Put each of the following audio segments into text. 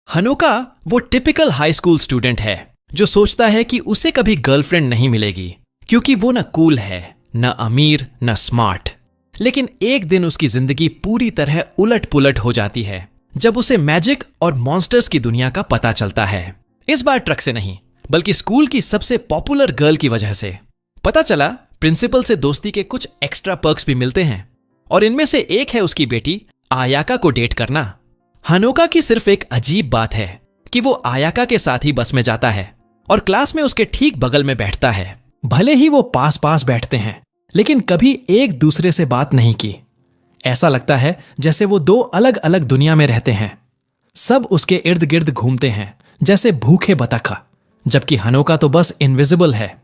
हनोका वो typical high school student है जो सोचता है कि उसे कभी गर्लफ्रेंड नहीं मिलेगी क्योंकि वो न कूल है, न अमीर, न स्मार्ट। लेकिन एक दिन उसकी जिंदगी पूरी तरह उलट पुलट हो जाती है जब उसे मैजिक और मॉन्स्टर्स की दुनिया का पता चलता है। इस बार ट्रक से नहीं बल्कि स्कूल की सबसे पॉपुलर गर्ल की वजह से। पता चला प्रिंसिपल से दोस्ती के कुछ एक्स्ट्रा पर्क्स भी मिलते हैं और इनमें से एक है उसकी बेटी आयाका को डेट करना। हनोका की सिर्फ एक अजीब बात है कि वो आयाका के साथ ही बस में जाता है और क्लास में उसके ठीक बगल में बैठता है। भले ही वो पास पास बैठते हैं लेकिन कभी एक दूसरे से बात नहीं की। ऐसा लगता है जैसे वो दो अलग अलग दुनिया में रहते हैं। सब उसके इर्द गिर्द घूमते हैं जैसे भूखे बतख, जबकि हनोका तो बस इनविजिबल है।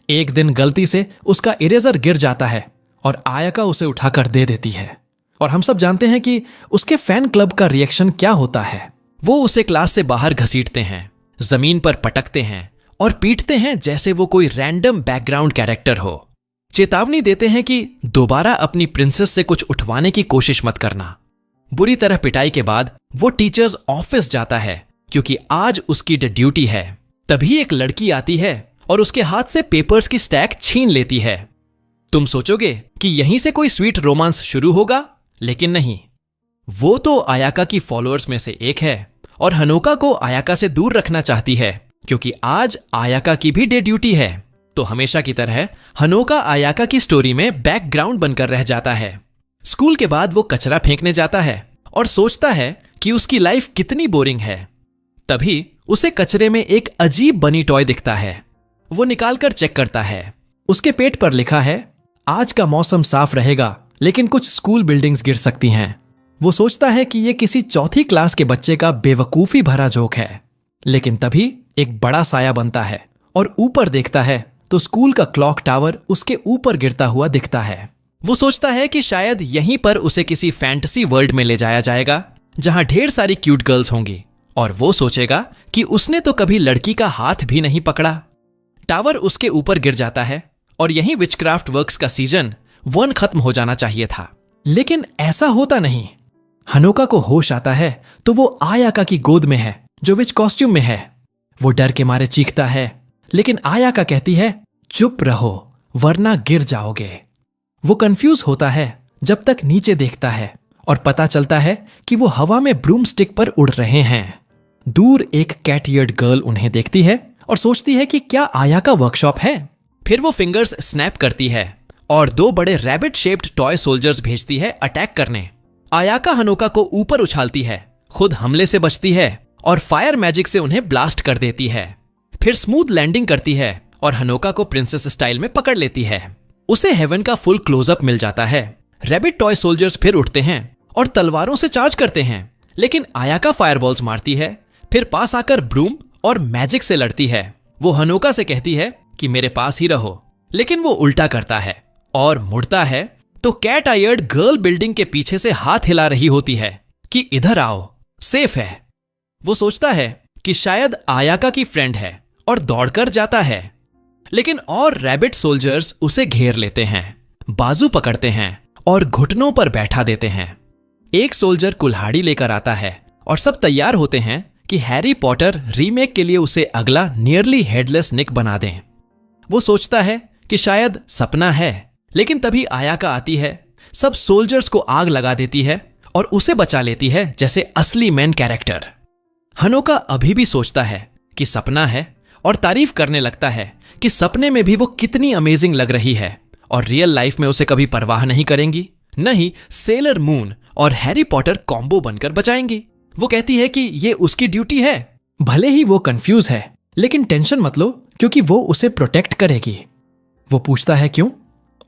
एक दिन गलती से उसका इरेजर गिर जाता है और आयाका उसे उठाकर दे देती है और हम सब जानते हैं कि उसके फैन क्लब का रिएक्शन क्या होता है। वो उसे क्लास से बाहर घसीटते हैं, जमीन पर पटकते हैं और पीटते हैं जैसे वो कोई रैंडम बैकग्राउंड कैरेक्टर हो। चेतावनी देते हैं कि दोबारा अपनी प्रिंसेस से कुछ उठवाने की कोशिश मत करना। बुरी तरह पिटाई के बाद वो टीचर्स ऑफिस जाता है क्योंकि आज उसकी ड्यूटी है। तभी एक लड़की आती है और उसके हाथ से पेपर्स की स्टैक छीन लेती है। तुम सोचोगे कि यहीं से कोई स्वीट रोमांस शुरू होगा, लेकिन नहीं। वो तो आयाका की फॉलोअर्स में से एक है और हनोका को आयाका से दूर रखना चाहती है क्योंकि आज आयाका की भी डे ड्यूटी है। तो हमेशा की तरह हनोका आयाका की स्टोरी में बैकग्राउंड बनकर रह जाता है। स्कूल के बाद वो कचरा फेंकने जाता है और सोचता है कि उसकी लाइफ कितनी बोरिंग है। तभी उसे कचरे में एक अजीब बनी टॉय दिखता है। वो निकालकर चेक करता है। उसके पेट पर लिखा है, आज का मौसम साफ रहेगा लेकिन कुछ स्कूल बिल्डिंग्स गिर सकती हैं। वो सोचता है कि यह किसी चौथी क्लास के बच्चे का बेवकूफी भरा जोक है। लेकिन तभी एक बड़ा साया बनता है और ऊपर देखता है तो स्कूल का क्लॉक टावर उसके ऊपर गिरता हुआ दिखता है। वो सोचता है कि शायद यहीं पर उसे किसी फैंटेसी वर्ल्ड में ले जाया जाएगा जहां ढेर सारी क्यूट गर्ल्स होंगी और वो सोचेगा कि उसने तो कभी लड़की का हाथ भी नहीं पकड़ा। टावर उसके ऊपर गिर जाता है और यहीं विचक्राफ्ट वर्क्स का सीजन 1 खत्म हो जाना चाहिए था। लेकिन ऐसा होता नहीं। हनोका को होश आता है तो वो आयाका की गोद में है जो विच कॉस्ट्यूम में है। वो डर के मारे चीखता है लेकिन आयाका कहती है, चुप रहो वरना गिर जाओगे। वो कंफ्यूज होता है जब तक नीचे देखता है और पता चलता है कि वो हवा में ब्रूम स्टिक पर उड़ रहे हैं। दूर एक कैट ईयर्ड गर्ल उन्हें देखती है और सोचती है कि क्या आयाका वर्कशॉप है। फिर वो फिंगर्स स्नैप करती है और 2 बड़े रैबिट शेप्ड टॉय सोल्जर्स भेजती है अटैक करने। आयाका हनोका को ऊपर उछालती है, खुद हमले से बचती है और फायर मैजिक से उन्हें ब्लास्ट कर देती है। फिर स्मूथ लैंडिंग करती है और हनोका को प्रिंसेस स्टाइल में पकड़ लेती है। उसे हेवन का फुल क्लोजअप मिल जाता है। रैबिट टॉय सोल्जर्स फिर उठते हैं और तलवारों से चार्ज करते हैं, लेकिन आयाका फायरबॉल्स मारती है। फिर पास आकर ब्रूम और मैजिक से लड़ती है। वो हनोका से कहती है कि मेरे पास ही रहो, लेकिन वो उल्टा करता है और मुड़ता है तो कैट आयर्ड गर्ल बिल्डिंग के पीछे से हाथ हिला रही होती है कि इधर आओ, सेफ है। वो सोचता है कि शायद आयाका की फ्रेंड है और दौड़कर जाता है, लेकिन और रैबिट सोल्जर्स उसे घेर लेते हैं, बाजू पकड़ते हैं और घुटनों पर बैठा देते हैं। एक सोल्जर कुल्हाड़ी लेकर आता है और सब तैयार होते हैं कि हैरी पॉटर रीमेक के लिए उसे अगला नियरली हेडलेस निक बना दें। वो सोचता है कि शायद सपना है, लेकिन तभी आयाका आती है, सब सोल्जर्स को आग लगा देती है और उसे बचा लेती है जैसे असली मेन कैरेक्टर। हनोका अभी भी सोचता है कि सपना है और तारीफ करने लगता है कि सपने में भी वो कितनी अमेजिंग लग रही है और रियल लाइफ में उसे कभी परवाह नहीं करेंगी, नहीं सेलर मून और हैरी पॉटर कॉम्बो बनकर बचाएंगी। वो कहती है कि ये उसकी ड्यूटी है। भले ही वो कंफ्यूज है लेकिन टेंशन मत लो क्योंकि वो उसे प्रोटेक्ट करेगी। वो पूछता है क्यों,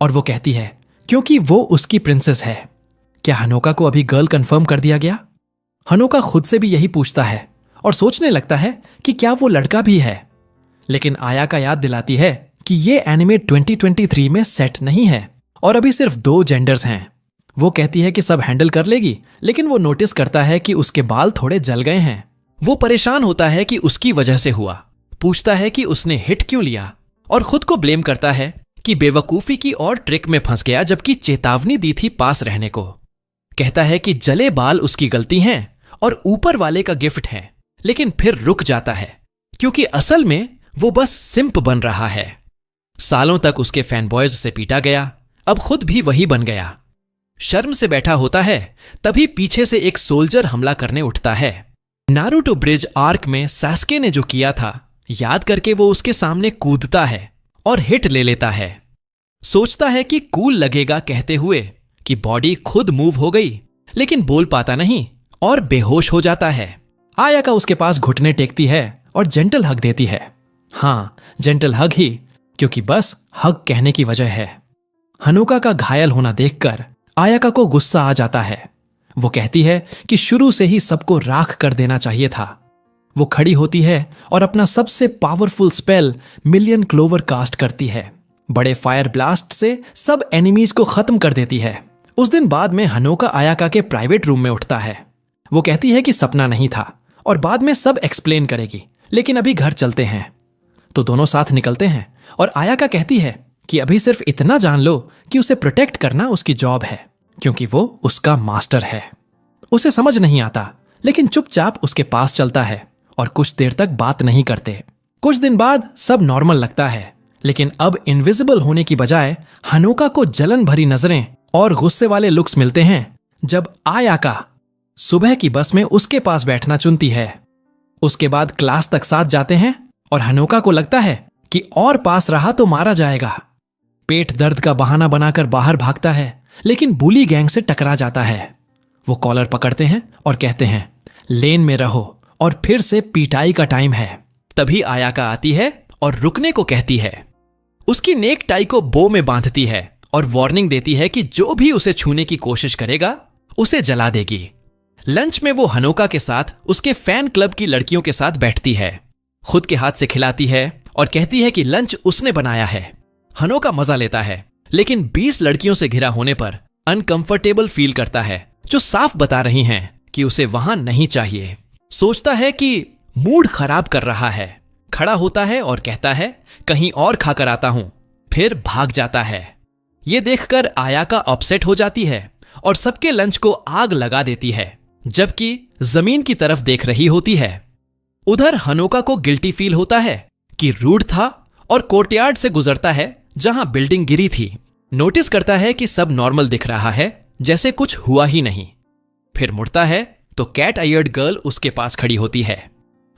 और वो कहती है क्योंकि वो उसकी प्रिंसेस है। क्या हनोका को अभी गर्ल कंफर्म कर दिया गया? हनोका खुद से भी यही पूछता है और सोचने लगता है कि क्या वो लड़का भी है। लेकिन आयाका याद दिलाती है कि ये एनिमे 2023 में सेट नहीं है और अभी सिर्फ 2 जेंडर्स हैं। वो कहती है कि सब हैंडल कर लेगी, लेकिन वो नोटिस करता है कि उसके बाल थोड़े जल गए हैं। वो परेशान होता है कि उसकी वजह से हुआ, पूछता है कि उसने हिट क्यों लिया और खुद को ब्लेम करता है कि बेवकूफी की और ट्रिक में फंस गया जबकि चेतावनी दी थी पास रहने को। कहता है कि जले बाल उसकी गलती हैं और ऊपर वाले का गिफ्ट है, लेकिन फिर रुक जाता है क्योंकि असल में वो बस सिंप बन रहा है। सालों तक उसके फैनबॉयज से पीटा गया, अब खुद भी वही बन गया। शर्म से बैठा होता है, तभी पीछे से एक सोल्जर हमला करने उठता है। नारुतो ब्रिज आर्क में सास्के ने जो किया था याद करके वो उसके सामने कूदता है और हिट ले लेता है। सोचता है कि कूल लगेगा कहते हुए कि बॉडी खुद मूव हो गई, लेकिन बोल पाता नहीं और बेहोश हो जाता है। आयाका उसके पास घुटने टेकती है और जेंटल हग देती है। हाँ, जेंटल हग ही, क्योंकि बस हग कहने की वजह है। हनुका का घायल होना देखकर आयाका को गुस्सा आ जाता है। वो कहती है कि शुरू से ही सबको राख कर देना चाहिए था। वो खड़ी होती है और अपना सबसे powerful spell million clover cast करती है। बड़े फायर ब्लास्ट से सब एनिमीज को खत्म कर देती है। उस दिन बाद में हनोका आयाका के प्राइवेट रूम में उठता है। वो कहती है कि सपना नहीं था और बाद में सब एक्सप्लेन करेगी, लेकिन अभी घर चलते हैं। तो दोनों साथ निकलते हैं और आयाका कहती है कि अभी सिर्फ इतना जान लो कि उसे प्रोटेक्ट करना उसकी जॉब है, क्योंकि वो उसका मास्टर है। उसे समझ नहीं आता, लेकिन चुपचाप उसके पास चलता है और कुछ देर तक बात नहीं करते। कुछ दिन बाद सब नॉर्मल लगता है, लेकिन अब इनविजिबल होने की बजाय हनोका को जलन भरी नजरें और गुस्से वाले लुक्स मिलते हैं जब आयाका सुबह की बस में उसके पास बैठना चुनती है। उसके बाद क्लास तक साथ जाते हैं और हनोका को लगता है कि और पास रहा तो मारा जाएगा। पेट दर्द का बहाना बनाकर बाहर भागता है, लेकिन बुली गैंग से टकरा जाता है। वो कॉलर पकड़ते हैं और कहते हैं लेन में रहो और फिर से पिटाई का टाइम है। तभी आयाका आती है और रुकने को कहती है। उसकी नेक टाई को बो में बांधती है और वार्निंग देती है कि जो भी उसे छूने की कोशिश करेगा उसे जला देगी। लंच में वो हनोका के साथ उसके फैन क्लब की लड़कियों के साथ बैठती है। खुद के हाथ से खिलाती है और कहती है कि लंच उसने बनाया है। हनोका मजा लेता है, लेकिन 20 लड़कियों से घिरा होने पर अनकंफर्टेबल फील करता है, जो साफ बता रही हैं कि उसे वहां नहीं चाहिए। सोचता है कि मूड खराब कर रहा है। खड़ा होता है और कहता है कहीं और खाकर आता हूं, फिर भाग जाता है। यह देखकर आयाका अपसेट हो जाती है और सबके लंच को आग लगा देती है, जबकि जमीन की तरफ देख रही होती है। उधर हनोका को गिल्टी फील होता है कि रूड था और कोर्टयार्ड से गुजरता है जहां बिल्डिंग गिरी थी। नोटिस करता है कि सब नॉर्मल दिख रहा है, जैसे कुछ हुआ ही नहीं। फिर मुड़ता है तो कैट आयर्ड गर्ल उसके पास खड़ी होती है।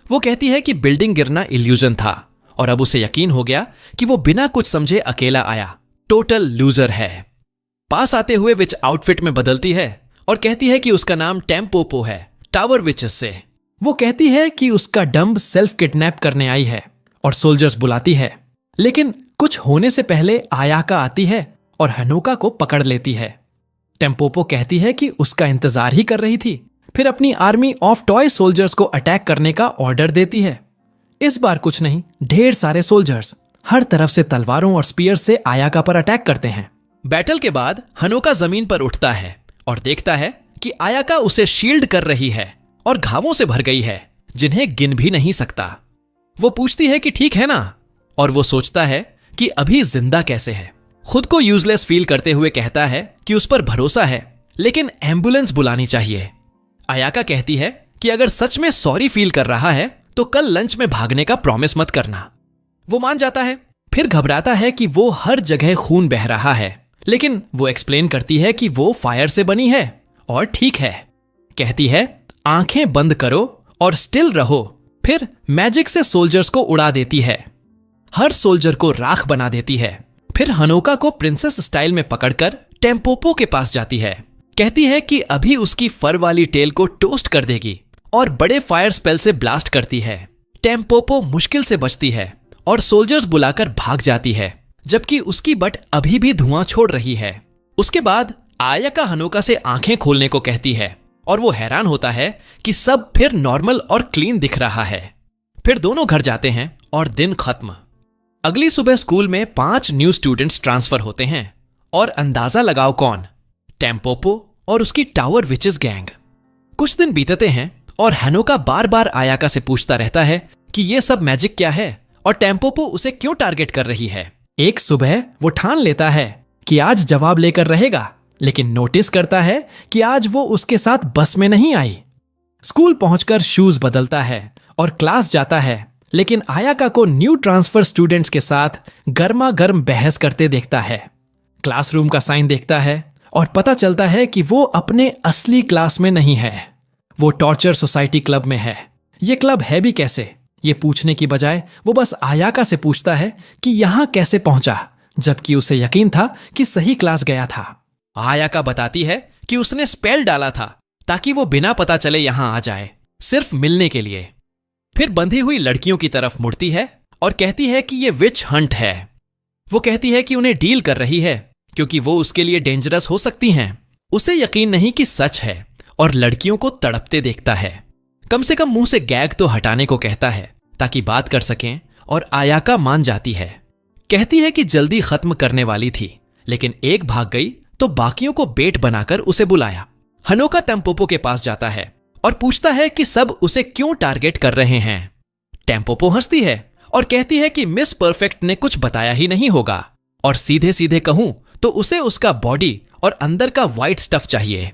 वो कहती है कि बिल्डिंग गिरना इल्यूजन था और अब उसे यकीन हो गया कि वो बिना कुछ समझे अकेला आया, टोटल लूजर है। पास आते हुए विच आउटफिट में बदलती है और कहती है कि उसका नाम टेम्पोपो है, टावर विचेस से। वो कहती है कि उसका डंब सेल्फ किडनैप करने आई है और सोल्जर्स बुलाती है, लेकिन कुछ होने से पहले आयाका आती है और हनोका को पकड़ लेती है। टेम्पोपो कहती है कि उसका इंतजार ही कर रही थी, फिर अपनी आर्मी ऑफ टॉय सोल्जर्स को अटैक करने का ऑर्डर देती है। इस बार कुछ नहीं, ढेर सारे सोल्जर्स हर तरफ से तलवारों और स्पीयर से आयाका पर अटैक करते हैं। बैटल के बाद हनोका जमीन पर उठता है और देखता है कि आयाका उसे शील्ड कर रही है और घावों से भर गई है, जिन्हें गिन भी नहीं सकता। वो पूछती है कि ठीक है ना, और वो सोचता है कि अभी जिंदा कैसे है। खुद को यूजलेस फील करते हुए कहता है कि उस पर भरोसा है, लेकिन एम्बुलेंस बुलानी चाहिए। आयाका कहती है कि अगर सच में सॉरी फील कर रहा है तो कल लंच में भागने का प्रॉमिस मत करना। वो मान जाता है, फिर घबराता है कि वो हर जगह खून बह रहा है, लेकिन वो एक्सप्लेन करती है कि वो फायर से बनी है और ठीक है। कहती है आंखें बंद करो और स्टिल रहो, फिर मैजिक से सोल्जर्स को उड़ा देती है। हर सोल्जर को राख बना देती है। फिर हनोका को प्रिंसेस स्टाइल में पकड़कर टेम्पोपो के पास जाती है। कहती है कि अभी उसकी फर वाली टेल को टोस्ट कर देगी और बड़े फायर स्पेल से ब्लास्ट करती है। टेम्पोपो मुश्किल से बचती है और सोल्जर्स बुलाकर भाग जाती है, जबकि उसकी बट अभी भी धुआं छोड़ रही है। उसके बाद आयाका हनोका से आंखें खोलने को कहती है और वो हैरान होता है कि सब फिर नॉर्मल और क्लीन दिख रहा है। फिर दोनों घर जाते हैं और दिन खत्म। अगली सुबह स्कूल में 5 न्यू स्टूडेंट्स ट्रांसफर होते हैं और अंदाजा लगाओ कौन? टेम्पोपो और उसकी टावर विचेस गैंग। कुछ दिन बीतते हैं और हनोका बार बार आयाका से पूछता रहता है कि ये सब मैजिक क्या है और टेम्पोपो उसे क्यों टारगेट कर रही है। एक सुबह वो ठान लेता है कि आज जवाब लेकर रहेगा, लेकिन नोटिस करता है कि आज वो उसके साथ बस में नहीं आई। स्कूल पहुंचकर शूज बदलता है और क्लास जाता है, लेकिन आयाका को न्यू ट्रांसफर स्टूडेंट्स के साथ गर्मा गर्म बहस करते देखता है। क्लासरूम का साइन देखता है और पता चलता है कि वो अपने असली क्लास में नहीं है, वो टॉर्चर सोसाइटी क्लब में है। ये क्लब है भी कैसे, ये पूछने की बजाय वो बस आयाका से पूछता है कि यहां कैसे पहुंचा, जबकि उसे यकीन था कि सही क्लास गया था। आयाका बताती है कि उसने स्पेल डाला था ताकि वो बिना पता चले यहां आ जाए, सिर्फ मिलने के लिए। फिर बंधी हुई लड़कियों की तरफ मुड़ती है और कहती है कि ये विच हंट है। वो कहती है कि उन्हें डील कर रही है क्योंकि वो उसके लिए डेंजरस हो सकती हैं। उसे यकीन नहीं कि सच है और लड़कियों को तड़पते देखता है। कम से कम मुंह से गैग तो हटाने को कहता है ताकि बात कर सकें, और आयाका मान जाती है। कहती है कि जल्दी खत्म करने वाली थी, लेकिन एक भाग गई तो बाकियों को बेट बनाकर उसे बुलाया। हनोका टेम्पोपो के पास जाता है और पूछता है कि सब उसे क्यों टारगेट कर रहे हैं। टेम्पोपो हंसती है और कहती है कि मिस परफेक्ट ने कुछ बताया ही नहीं होगा, और सीधे सीधे कहूं तो उसे उसका बॉडी और अंदर का व्हाइट स्टफ चाहिए।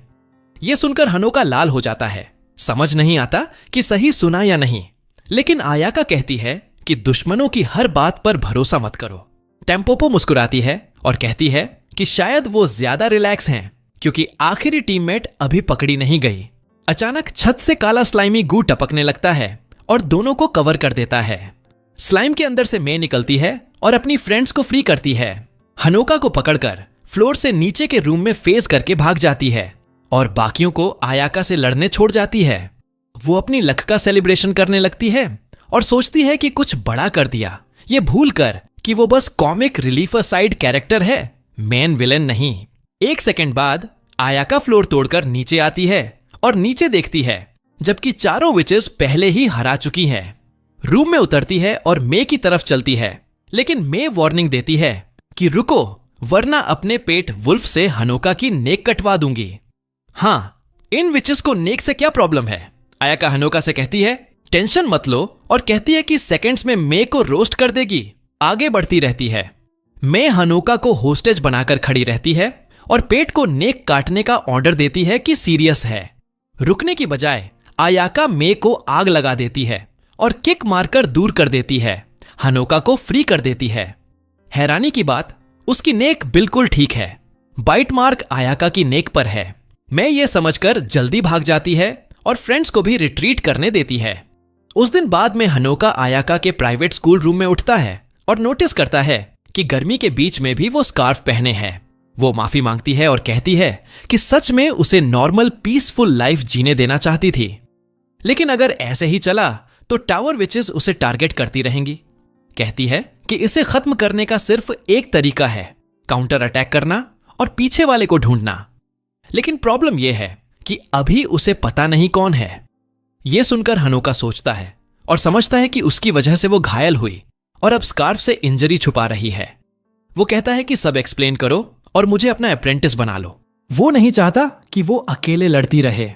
यह सुनकर हनोका लाल हो जाता है। समझ नहीं आता कि सही सुना या नहीं, लेकिन आयाका कहती है कि दुश्मनों की हर बात पर भरोसा मत करो। टेम्पोपो मुस्कुराती है और कहती है कि शायद वो ज्यादा रिलैक्स हैं क्योंकि आखिरी टीममेट अभी पकड़ी नहीं गई। अचानक छत से काला स्लाइमी गू टपकने लगता है और दोनों को कवर कर देता है। स्लाइम के अंदर से मे निकलती है और अपनी फ्रेंड्स को फ्री करती है। हनोका को पकड़कर फ्लोर से नीचे के रूम में फेस करके भाग जाती है और बाकियों को आयाका से लड़ने छोड़ जाती है। वो अपनी लक का सेलिब्रेशन करने लगती है और सोचती है कि कुछ बड़ा कर दिया, ये भूल कर कि वो बस कॉमिक रिलीफ साइड कैरेक्टर है, मेन विलेन नहीं। एक सेकंड बाद आयाका फ्लोर तोड़कर नीचे आती है और नीचे देखती है, जबकि चारों विचेस पहले ही हरा चुकी हैं। रूम में उतरती है और मे की तरफ चलती है, लेकिन मे वार्निंग देती है कि रुको, वरना अपने पेट वुल्फ से हनोका की नेक कटवा दूंगी। हाँ, इन विचेस को नेक से क्या प्रॉब्लम है? आयाका हनोका से कहती है टेंशन मत लो, और कहती है कि सेकंड्स में मे को रोस्ट कर देगी। आगे बढ़ती रहती है। मे हनोका को होस्टेज बनाकर खड़ी रहती है और पेट को नेक काटने का ऑर्डर देती है कि सीरियस है। रुकने की बजाय आयाका मे को आग लगा देती है और किक मारकर दूर कर देती है। हनोका को फ्री कर देती है। हैरानी की बात, उसकी नेक बिल्कुल ठीक है। बाइट मार्क आयाका की नेक पर है। मैं ये समझकर जल्दी भाग जाती है और फ्रेंड्स को भी रिट्रीट करने देती है। उस दिन बाद में हनोका आयाका के प्राइवेट स्कूल रूम में उठता है और नोटिस करता है कि गर्मी के बीच में भी वो स्कार्फ पहने है। वो माफी मांगती है और कहती है कि सच में उसे नॉर्मल पीसफुल लाइफ जीने देना चाहती थी, लेकिन अगर ऐसे ही चला तो टावर विचेस उसे टारगेट करती रहेंगी। कहती है कि इसे खत्म करने का सिर्फ एक तरीका है, काउंटर अटैक करना और पीछे वाले को ढूंढना। लेकिन प्रॉब्लम यह है कि अभी उसे पता नहीं कौन है। यह सुनकर हनोका सोचता है और समझता है कि उसकी वजह से वो घायल हुई और अब स्कार्फ से इंजरी छुपा रही है। वो कहता है कि सब एक्सप्लेन करो और मुझे अपना अप्रेंटिस बना लो। वो नहीं चाहता कि वो अकेले लड़ती रहे।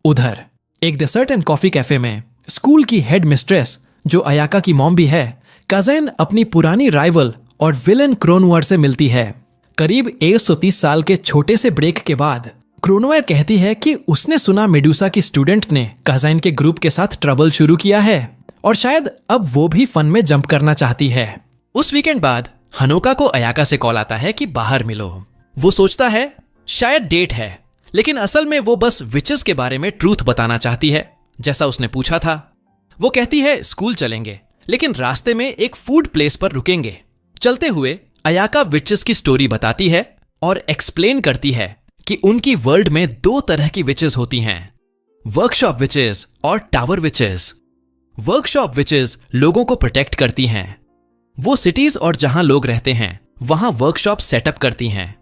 उधर एक डेजर्ट एंड कॉफी कैफे में स्कूल की हेड मिस्ट्रेस, जो अयाका की मॉम भी है, कज़न अपनी पुरानी राइवल और विलन क्रोनोवर से मिलती है। करीब 130 साल के छोटे से ब्रेक के बाद क्रोनोवर कहती है कि उसने सुना मेडुसा की स्टूडेंट ने कज़न के ग्रुप के साथ ट्रबल शुरू किया है और शायद अब वो भी फन में जंप करना चाहती है। उस वीकेंड बाद हनोका को अयाका से कॉल आता है कि बाहर मिलो। वो सोचता है शायद डेट है, लेकिन असल में वो बस विचेस के बारे में ट्रूथ बताना चाहती है, जैसा उसने पूछा था। वो कहती है स्कूल चलेंगे, लेकिन रास्ते में एक फूड प्लेस पर रुकेंगे। चलते हुए अयाका विचेस की स्टोरी बताती है और एक्सप्लेन करती है कि उनकी वर्ल्ड में 2 तरह की विचेस होती हैं, वर्कशॉप विचेस और टावर विचेस। वर्कशॉप विचेस लोगों को प्रोटेक्ट करती हैं। वो सिटीज और जहां लोग रहते हैं वहां वर्कशॉप सेटअप करती हैं।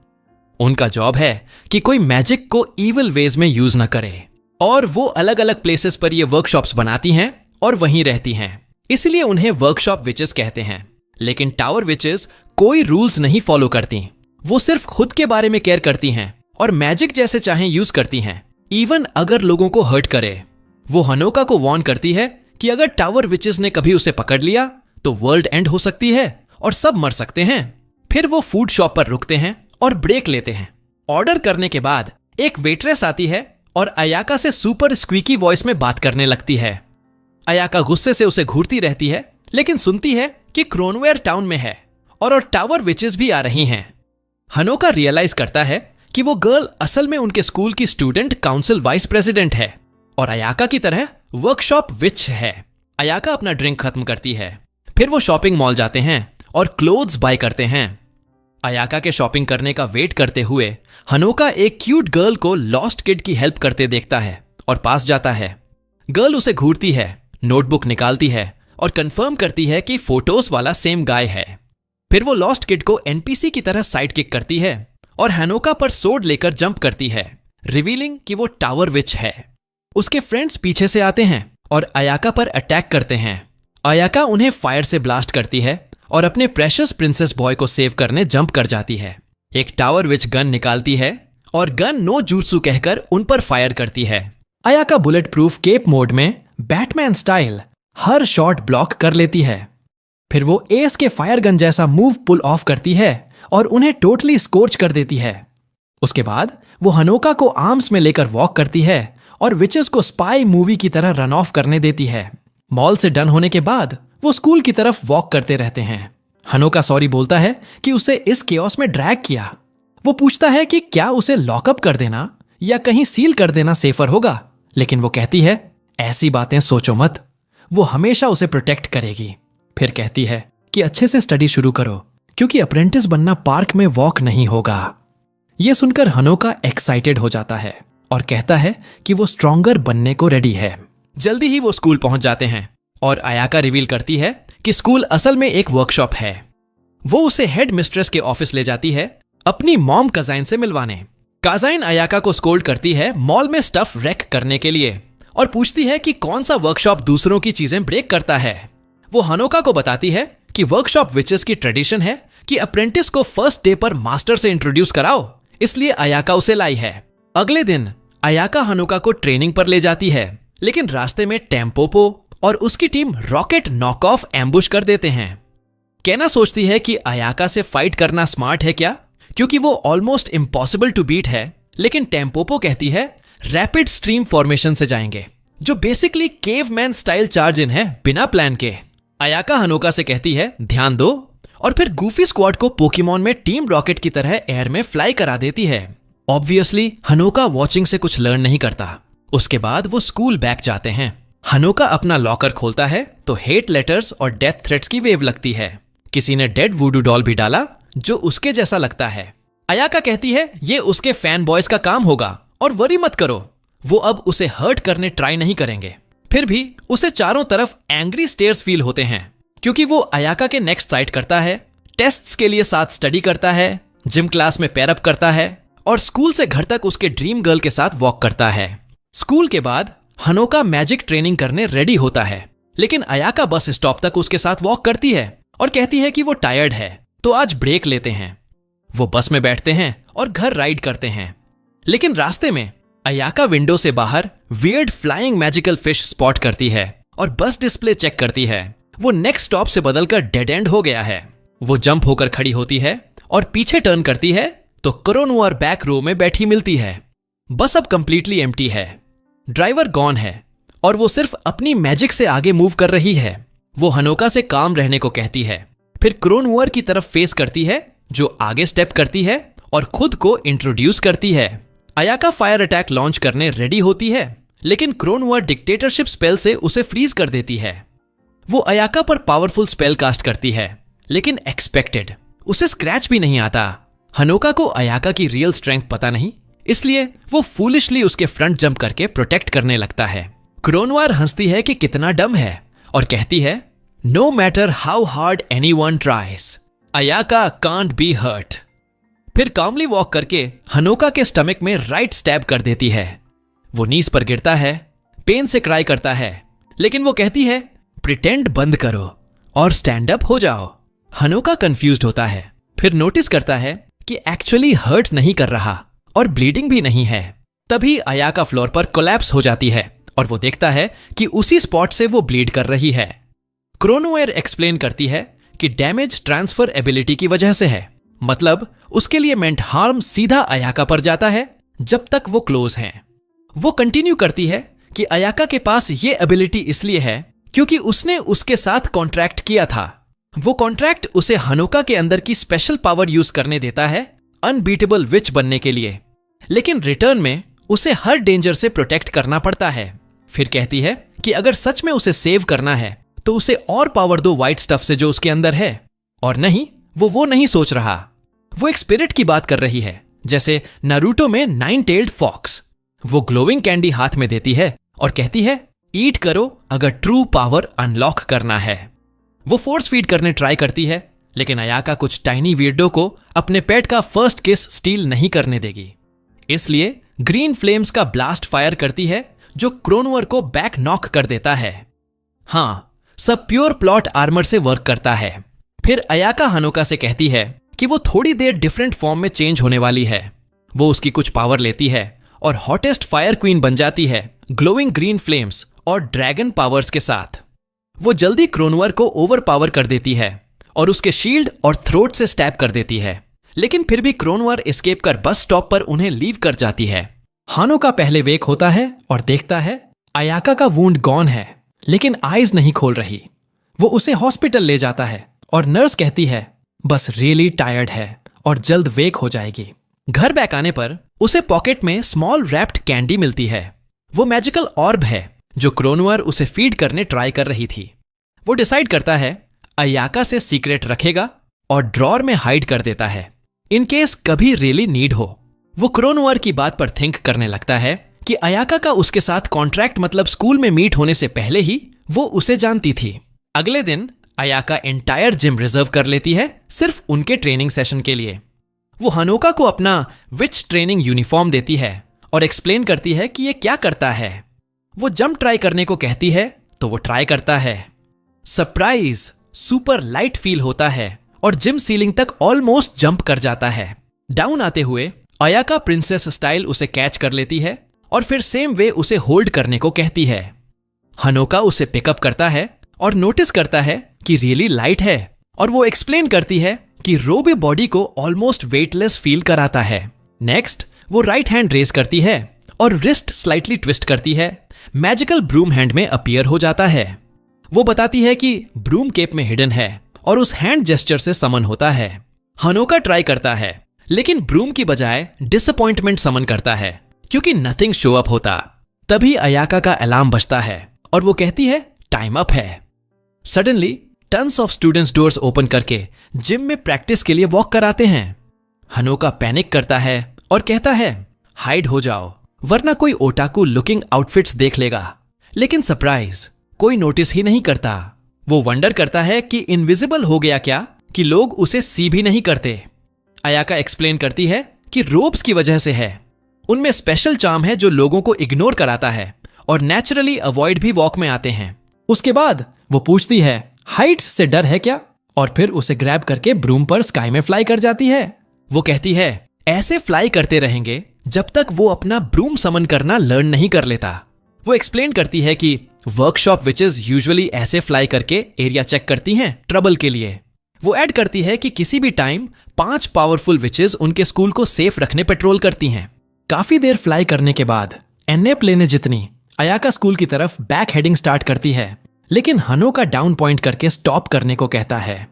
उनका जॉब है कि कोई मैजिक को इविल वेज में यूज न करे, और वो अलग अलग प्लेसेस पर ये वर्कशॉप्स बनाती हैं और वहीं रहती हैं, इसलिए उन्हें वर्कशॉप विचेस कहते हैं। लेकिन टावर विचेस कोई रूल्स नहीं फॉलो करती। वो सिर्फ खुद के बारे में केयर करती हैं और मैजिक जैसे चाहें यूज करती हैं, इवन अगर लोगों को हर्ट करे। वो हनोका को वार्न करती है कि अगर टावर विचेस ने कभी उसे पकड़ लिया तो वर्ल्ड एंड हो सकती है और सब मर सकते हैं। फिर वो फूड शॉप पर रुकते हैं और ब्रेक लेते हैं। ऑर्डर करने के बाद एक वेट्रेस आती है और अयाका से सुपर स्क्वीकी वॉइस में बात करने लगती है। अयाका गुस्से से उसे घूरती रहती है, लेकिन सुनती है कि क्रोनवेयर टाउन में है और टावर विचेस भी आ रही हैं। हनोका रियलाइज करता है कि वो गर्ल असल में उनके स्कूल की स्टूडेंट काउंसिल वाइस प्रेसिडेंट है और अयाका की तरह वर्कशॉप विच है। अयाका अपना ड्रिंक खत्म करती है। फिर वो शॉपिंग मॉल जाते हैं और क्लोथ्स बाय करते हैं। अयाका के शॉपिंग करने का वेट करते हुए हनोका एक क्यूट गर्ल को लॉस्ट किड की हेल्प करते देखता है और पास जाता है। गर्ल उसे घूरती है, नोटबुक निकालती है और कंफर्म करती है कि फोटोज वाला सेम गाय है। फिर वो लॉस्ट किड को एनपीसी की तरह साइड किक करती है और हनोका पर सोड लेकर जंप करती है, रिवीलिंग कि वो टावर विच है। उसके फ्रेंड्स पीछे से आते हैं और अयाका पर अटैक करते हैं। अयाका उन्हें फायर से ब्लास्ट करती है और अपने प्रेशियस प्रिंसेस बॉय को सेव करने जंप कर जाती है। एक टावर विच गन निकालती है और गन नो जूत्सु कहकर उन पर फायर करती है। Ayaka bullet proof cap mode में बैटमैन स्टाइल हर शॉट ब्लॉक कर लेती है। फिर वो एस के फायर गन जैसा मूव पुल ऑफ करती है और उन्हें टोटली स्कोर्च कर देती है। उसके बाद वो हनोका को आर्म्स में लेकर वॉक करती है और विचेस को स्पाई मूवी की तरह रन ऑफ करने देती है। मॉल से डन होने के बाद वो स्कूल की तरफ वॉक करते रहते हैं। हनोका सॉरी बोलता है कि उसे इस केओस में ड्रैग किया। वो पूछता है कि क्या उसे लॉकअप कर देना या कहीं सील कर देना सेफर होगा, लेकिन वो कहती है ऐसी बातें सोचो मत, वो हमेशा उसे प्रोटेक्ट करेगी। फिर कहती है कि अच्छे से स्टडी शुरू करो क्योंकि अप्रेंटिस बनना पार्क में वॉक नहीं होगा। यह सुनकर हनोका एक्साइटेड हो जाता है और कहता है कि वो स्ट्रॉन्गर बनने को रेडी है। जल्दी ही वो स्कूल पहुंच जाते हैं और अयाका रिवील करती है कि स्कूल असल में एक वर्कशॉप है। वो उसे हेड मिस्ट्रेस के ऑफिस ले जाती है अपनी मॉम काजाइन से मिलवाने। काजाइन अयाका को स्कोल्ड करती है मॉल में स्टफ रैक करने के लिए और पूछती है कि कौन सा वर्कशॉप दूसरों की चीजें ब्रेक करता है। वो हनोका को बताती है कि वर्कशॉप विचेस की ट्रेडिशन है कि अप्रेंटिस को फर्स्ट डे पर मास्टर से इंट्रोड्यूस कराओ, इसलिए अयाका उसे लाई है। अगले दिन अयाका हनोका को ट्रेनिंग पर ले जाती है, लेकिन रास्ते में टेम्पोपो और उसकी team rocket knock off ambush कर देते हैं। केना सोचती है कि अयाका से फाइट करना स्मार्ट है क्या, क्योंकि वो ऑलमोस्ट इम्पॉसिबल टू बीट है, लेकिन टेम्पोपो कहती है रैपिड स्ट्रीम फॉर्मेशन से जाएंगे, जो basically caveman style charge in है बिना प्लान के। अयाका हनोका से कहती है ध्यान दो और फिर गूफी स्क्वाड को पोकेमॉन में टीम रॉकेट की तरह एयर में फ्लाई करा देती है। ऑब्वियसली हनोका वॉचिंग से कुछ लर्न नहीं करता। उसके बाद वो स्कूल बैक जाते हैं। हनोका अपना लॉकर खोलता है तो हेट लेटर्स और डेथ थ्रेट्स की वेव लगती है। किसी ने डेड वुडू डॉल भी डाला जो उसके जैसा लगता है। अयाका कहती है ये उसके फैन बॉयज का काम होगा और वरी मत करो, वो अब उसे हर्ट करने ट्राई नहीं करेंगे। फिर भी उसे चारों तरफ एंग्री स्टेयर्स फील होते हैं क्योंकि वो अयाका के नेक्स्ट साइट करता है, टेस्ट्स के लिए साथ स्टडी करता है, जिम क्लास में पैरअप करता है और स्कूल से घर तक उसके ड्रीम गर्ल के साथ वॉक करता है। स्कूल के बाद हनोका मैजिक ट्रेनिंग करने रेडी होता है, लेकिन अयाका बस स्टॉप तक उसके साथ वॉक करती है और कहती है कि वो टायर्ड है तो आज ब्रेक लेते हैं। वो बस में बैठते हैं और घर राइड करते हैं, लेकिन रास्ते में अयाका विंडो से बाहर weird flying magical fish spot करती है और बस डिस्प्ले चेक करती है। वो नेक्स्ट स्टॉप से बदलकर डेड एंड हो गया है। वो जंप होकर खड़ी होती है और पीछे टर्न करती है तो क्रोनोवर बैक रो में बैठी मिलती है। बस अब कंप्लीटली एम्प्टी है, ड्राइवर गॉन है और वो सिर्फ अपनी मैजिक से आगे मूव कर रही है। वो हनोका से काम रहने को कहती है, फिर क्रोनोवर की तरफ फेस करती है जो आगे स्टेप करती है और खुद को इंट्रोड्यूस करती है। अयाका फायर अटैक लॉन्च करने रेडी होती है, लेकिन क्रोनोवर डिक्टेटरशिप स्पेल से उसे फ्रीज कर देती है। वो अयाका पर पावरफुल स्पेल कास्ट करती है, लेकिन एक्सपेक्टेड उसे स्क्रैच भी नहीं आता। हनोका को अयाका की रियल स्ट्रेंथ पता नहीं, इसलिए वो फूलिशली उसके फ्रंट जंप करके प्रोटेक्ट करने लगता है। क्रोनोवर हंसती है कि कितना डम है और कहती है no matter how hard anyone tries, Ayaka can't be hurt. फिर कामली वॉक करके हनोका के स्टमक में राइट स्टैब कर देती है। वो नीज पर गिरता है, पेन से क्राई करता है, लेकिन वो कहती है प्रिटेंड बंद करो और स्टैंड अप हो जाओ। हनोका कंफ्यूज्ड होता है, फिर नोटिस करता है कि एक्चुअली हर्ट नहीं कर रहा और ब्लीडिंग भी नहीं है। तभी अयाका फ्लोर पर कोलैप्स हो जाती है और वो देखता है कि उसी स्पॉट से वो ब्लीड कर रही है। क्रोनोवेयर एक्सप्लेन करती है कि डैमेज ट्रांसफर एबिलिटी की वजह से है, मतलब उसके लिए मेंट हार्म सीधा अयाका पर जाता है जब तक वो क्लोज हैं। वो कंटिन्यू करती है कि अयाका के पास ये एबिलिटी इसलिए है क्योंकि उसने उसके साथ कॉन्ट्रैक्ट किया था। वो कॉन्ट्रैक्ट उसे हनोका के अंदर की स्पेशल पावर यूज करने देता है अनबीटेबल विच बनने के लिए, लेकिन रिटर्न में उसे हर डेंजर से प्रोटेक्ट करना पड़ता है। फिर कहती है कि अगर सच में उसे सेव करना है तो उसे और पावर दो व्हाइट स्टफ से जो उसके अंदर है। और नहीं, वो नहीं सोच रहा, वो एक स्पिरिट की बात कर रही है, जैसे नारुतो में 9-tailed फॉक्स। वो ग्लोइंग कैंडी हाथ में देती है और कहती है ईट करो अगर ट्रू पावर अनलॉक करना है। वो फोर्स फीड करने ट्राई करती है, लेकिन अयाका कुछ टाइनी वीर्डो को अपने पेट का फर्स्ट किस स्टील नहीं करने देगी। इसलिए ग्रीन फ्लेम्स का ब्लास्ट फायर करती है जो क्रोनोवर को बैक नॉक कर देता है। हाँ, सब प्योर प्लॉट आर्मर से वर्क करता है। फिर अयाका हनोका से कहती है कि वो थोड़ी देर डिफरेंट फॉर्म में चेंज होने वाली है। वो उसकी कुछ पावर लेती है और हॉटेस्ट फायर क्वीन बन जाती है ग्लोइंग ग्रीन फ्लेम्स और ड्रैगन पावर्स के साथ। वो जल्दी क्रोनोवर को ओवर पावर कर देती है और उसके शील्ड और थ्रोट से स्टैब कर देती है, लेकिन फिर भी क्रोनोवर एस्केप कर बस स्टॉप पर उन्हें लीव कर जाती है। हानोका पहले वेक होता है और देखता है अयाका का वुंड गॉन है, लेकिन आईज नहीं खोल रही। वो उसे हॉस्पिटल ले जाता है और नर्स कहती है बस रियली टायर्ड है और जल्द वेक हो जाएगी। घर बैक आने पर उसे पॉकेट में स्मॉल रैप्ड कैंडी मिलती है। वो मैजिकल ऑर्ब है जो क्रोनोवर उसे फीड करने ट्राई कर रही थी। वो डिसाइड करता है अयाका से सीक्रेट रखेगा और ड्रॉर में हाइड कर देता है इन केस कभी रियली नीड हो। वो क्रोनोवर की बात पर थिंक करने लगता है कि अयाका का उसके साथ कॉन्ट्रैक्ट मतलब स्कूल में मीट होने से पहले ही वो उसे जानती थी। अगले दिन अयाका एंटायर जिम रिजर्व कर लेती है सिर्फ उनके ट्रेनिंग सेशन के लिए। वो हनोका को अपना विच ट्रेनिंग यूनिफॉर्म देती है और एक्सप्लेन करती है कि ये क्या करता है। वो जंप ट्राई करने को कहती है तो वो ट्राई करता है। सरप्राइज, सुपर लाइट फील होता है और जिम सीलिंग तक ऑलमोस्ट जंप कर जाता है। डाउन आते हुए अयाका प्रिंसेस स्टाइल उसे कैच कर लेती है और फिर सेम वे उसे होल्ड करने को कहती है। हनोका उसे पिकअप करता है और नोटिस करता है कि रियली लाइट है और वो एक्सप्लेन करती है कि रोबे बॉडी को ऑलमोस्ट वेटलेस फील कराता है। नेक्स्ट वो राइट हैंड रेज करती है और रिस्ट स्लाइटली ट्विस्ट करती है। मैजिकल ब्रूम हैंड में अपीयर हो जाता है। वो बताती है कि ब्रूम केप में हिडन है और उस हैंड जेस्चर से समन होता है। हनोका ट्राई करता है लेकिन ब्रूम की बजाय डिसअपॉइंटमेंट समन करता है क्योंकि नथिंग शो अप होता। तभी अयाका का अलार्म बजता है और वो कहती है टाइम अप है। Suddenly tons of students doors open करके जिम में प्रैक्टिस के लिए वॉक कराते हैं। हनोका पैनिक करता है और कहता है हाइड हो जाओ वरना कोई ओटाकू लुकिंग आउटफिट्स देख लेगा, लेकिन सरप्राइज, कोई नोटिस ही नहीं करता। वो वंडर करता है कि इनविजिबल हो गया क्या कि लोग उसे सी भी नहीं करते। अयाका एक्सप्लेन करती है कि रोब्स की वजह से है। उनमें स्पेशल चार्म है जो लोगों को इग्नोर कराता है और नेचुरली अवॉइड भी वॉक में आते हैं। उसके बाद वो पूछती है हाइट्स से डर है क्या, और फिर उसे ग्रैब करके ब्रूम पर स्काई में फ्लाई कर जाती है। वो कहती है ऐसे फ्लाई करते रहेंगे जब तक वो अपना ब्रूम समन करना लर्न नहीं कर लेता। वो एक्सप्लेन करती है कि वर्कशॉप विचेस यूजुअली ऐसे फ्लाई करके एरिया चेक करती हैं ट्रबल के लिए। वो ऐड करती है कि किसी भी टाइम 5 पावरफुल विचेस उनके स्कूल को सेफ रखने पेट्रोल करती हैं। काफी देर फ्लाई करने के बाद एनएप लेने जितनी अयाका स्कूल की तरफ बैक हेडिंग स्टार्ट करती है, लेकिन हनोका डाउन पॉइंट करके स्टॉप करने को कहता है।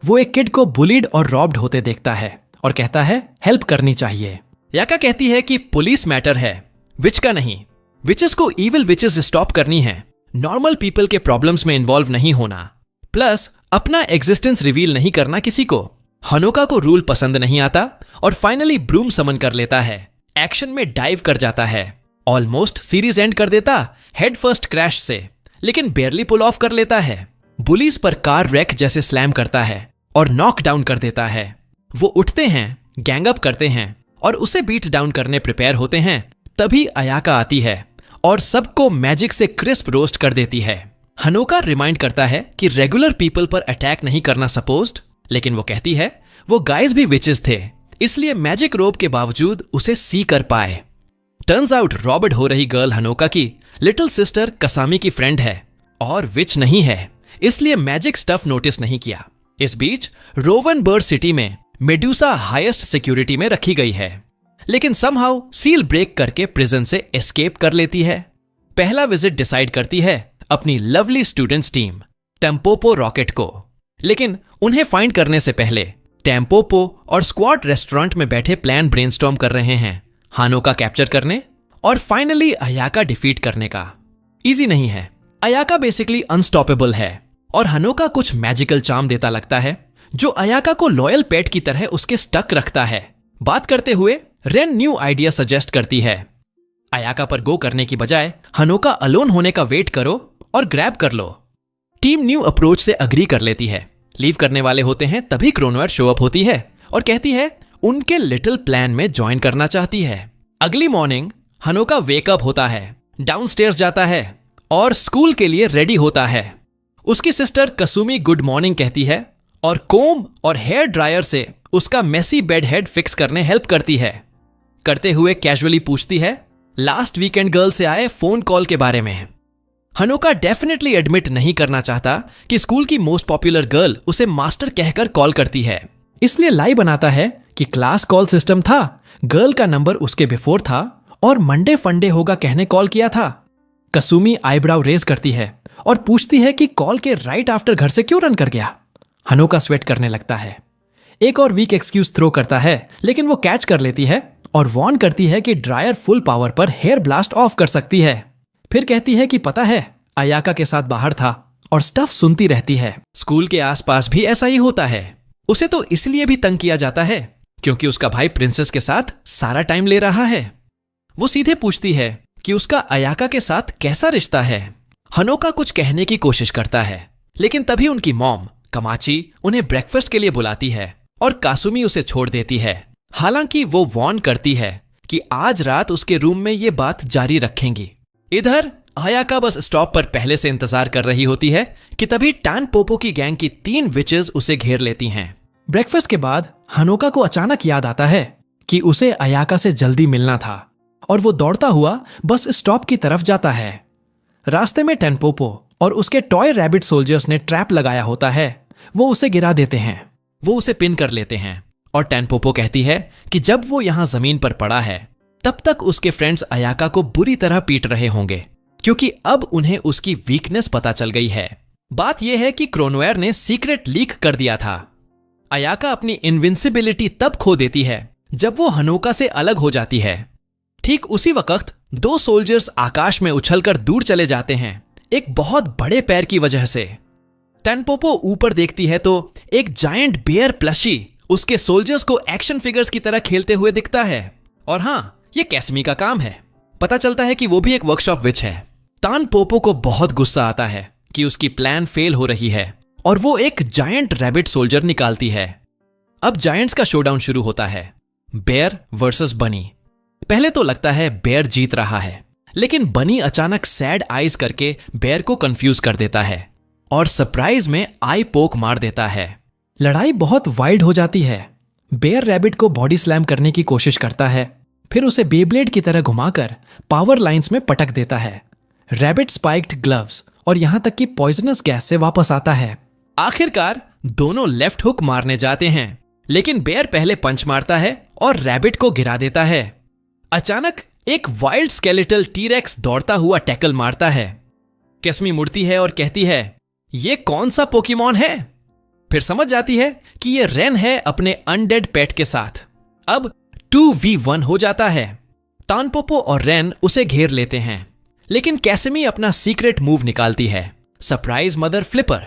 वो एक किड को बुलीड और रॉब्ड होते देखता है और कहता है हेल्प करनी चाहिए। याका कहती है कि पुलिस मैटर है, विच का नहीं। विचेस को इविल विचेस स्टॉप करनी है, नॉर्मल पीपल के प्रॉब्लम्स में इन्वॉल्व नहीं होना, प्लस अपना एग्जिस्टेंस रिवील नहीं करना किसी को। हनोका को रूल पसंद नहीं आता और फाइनली ब्रूम समन कर लेता है। एक्शन में डाइव कर जाता है, ऑलमोस्ट सीरीज एंड कर देता हेड फर्स्ट क्रैश से, लेकिन बेयरली पुल ऑफ कर लेता है। बुलीज पर कार रैक जैसे स्लैम करता है और नॉक डाउन कर देता है। वो उठते हैं, गैंग अप करते हैं और उसे बीट डाउन करने प्रिपेयर होते हैं। तभी अयाका आती है और सबको मैजिक से क्रिस्प रोस्ट कर देती है। हनोका रिमाइंड करता है कि रेगुलर पीपल पर अटैक नहीं करना सपोज्ड, लेकिन वो कहती है वो गाइज भी विचेस थे, इसलिए मैजिक रोब के बावजूद उसे सी कर पाए। टर्न्स आउट रॉबर्ट हो रही गर्ल हनोका की लिटिल सिस्टर कसामी की फ्रेंड है और विच नहीं है, इसलिए मैजिक स्टफ नोटिस नहीं किया। इस बीच रोवन बर्ड सिटी में मेडुसा हाईएस्ट सिक्योरिटी में रखी गई है। लेकिन समहाउ सील ब्रेक करके प्रिजन से एस्केप कर लेती है। पहला विजिट डिसाइड करती है अपनी लवली स्टूडेंट्स टीम टेम्पोपो रॉकेट को। लेकिन उन्हें फाइंड करने से पहले टेम्पोपो और स्क्वाड रेस्टोरेंट में बैठे प्लान ब्रेनस्टॉर्म कर रहे हैं हानोका कैप्चर करने और फाइनली अयाका डिफीट करने का। इजी नहीं है। अयाका बेसिकली अनस्टॉपेबल है और हानोका कुछ मैजिकल चार्म देता लगता है जो अयाका को लॉयल पेट की तरह उसके स्टक रखता है। बात करते हुए रेन न्यू आइडिया सजेस्ट करती है, अयाका पर गो करने की बजाय हानोका अलोन होने का वेट करो और ग्रैब कर लो। टीम न्यू अप्रोच से अग्री कर लेती है। लीव करने वाले होते हैं तभी क्रोनोएर शो अप होती है और कहती है उनके लिटिल प्लान में ज्वाइन करना चाहती है। अगली मॉर्निंग हानोका वेकअप होता है, डाउनस्टेयर्स जाता है और स्कूल के लिए रेडी होता है। उसकी सिस्टर कसुमी गुड मॉर्निंग कहती है और कोम और हेयर ड्रायर से उसका मेसी बेड हेड फिक्स करने हेल्प करती है। करते हुए कैजुअली पूछती है लास्ट वीकेंड गर्ल से आए फोन कॉल के बारे में। हानोका डेफिनेटली एडमिट नहीं करना चाहता कि स्कूल की मोस्ट पॉपुलर गर्ल उसे मास्टर कहकर कॉल करती है, इसलिए लाई बनाता है कि क्लास कॉल सिस्टम था, गर्ल का नंबर उसके बिफोर था और मंडे फंडे होगा कहने कॉल किया था। कसुमी आईब्राउ रेज करती है और पूछती है कि कॉल के राइट आफ्टर घर से क्यों रन कर गया। हानोका स्वेट करने लगता है। एक और वीक एक्सक्यूज थ्रो करता है लेकिन वो कैच कर लेती है और वॉर्न करती है कि ड्रायर फुल पावर पर हेयर ब्लास्ट ऑफ कर सकती है। फिर कहती है कि पता है अयाका के साथ बाहर था और स्टफ सुनती रहती है। स्कूल के आसपास भी ऐसा ही होता है। उसे तो इसलिए भी तंग किया जाता है क्योंकि उसका भाई प्रिंसेस के साथ सारा टाइम ले रहा है। वो सीधे पूछती है कि उसका अयाका के साथ कैसा रिश्ता है। हानोका कुछ कहने की कोशिश करता है लेकिन तभी उनकी मॉम कमाची उन्हें ब्रेकफास्ट के लिए बुलाती है और कासुमी उसे छोड़ देती है। हालांकि वो वॉर्न करती है कि आज रात उसके रूम में ये बात जारी रखेंगी। इधर अयाका बस स्टॉप पर पहले से इंतजार कर रही होती है कि तभी टैनपोपो की गैंग की 3 विचेस उसे घेर लेती हैं। ब्रेकफास्ट के बाद हानोका को अचानक याद आता है कि उसे अयाका से जल्दी मिलना था और वो दौड़ता हुआ बस स्टॉप की तरफ जाता है। रास्ते में टैनपोपो और उसके टॉय रैबिट सोल्जर्स ने ट्रैप लगाया होता है। वो उसे गिरा देते हैं। वो उसे पिन कर लेते हैं और टैनपोपो कहती है कि जब वो यहां जमीन पर पड़ा है तब तक उसके फ्रेंड्स अयाका को बुरी तरह पीट रहे होंगे क्योंकि अब उन्हें उसकी वीकनेस पता चल गई है। बात यह है कि क्रोनोएर ने सीक्रेट लीक कर दिया था। अयाका अपनी इनविंसिबिलिटी तब खो देती है जब वो हानोका से अलग हो जाती है। ठीक उसी वक्त 2 सोल्जर्स आकाश में उछलकर दूर चले जाते हैं एक बहुत बड़े पैर की वजह से। टैनपोपो ऊपर देखती है तो एक जायंट बेयर प्लशी उसके सोल्जर्स को एक्शन फिगर्स की तरह खेलते हुए दिखता है। और हां, ये कैसमी का काम है। पता चलता है कि वो भी एक वर्कशॉप विच है। टैनपोपो को बहुत गुस्सा आता है कि उसकी प्लान फेल हो रही है और वो एक जायंट रैबिट सोल्जर निकालती है। अब जायंट्स का शोडाउन शुरू होता है, बेयर वर्सेस बनी। पहले तो लगता है बेयर जीत रहा है लेकिन बनी अचानक सैड आईज करके बेयर को कंफ्यूज कर देता है और सरप्राइज में आई पोक मार देता है। लड़ाई बहुत वाइल्ड हो जाती है। बेयर रैबिट को बॉडी स्लैम करने की कोशिश करता है, फिर उसे बेब्लेड की तरह घुमाकर पावर लाइंस में पटक देता है। रैबिट स्पाइक्ड ग्लव्स और यहां तक कि पॉइजनस गैस से वापस आता है। आखिरकार दोनों लेफ्ट हुक मारने जाते हैं लेकिन बेयर पहले पंच मारता है और रैबिट को गिरा देता है। अचानक एक वाइल्ड स्केलेटल टीरेक्स दौड़ता हुआ टैकल मारता है। कैसमी मुड़ती है और कहती है ये कौन सा पोकेमॉन है। फिर समझ जाती है कि ये रेन है अपने अनडेड पेट के साथ। अब 2v1 हो जाता है। टैनपोपो और रेन उसे घेर लेते हैं लेकिन कैसमी अपना सीक्रेट मूव निकालती है, सरप्राइज मदर फ्लिपर,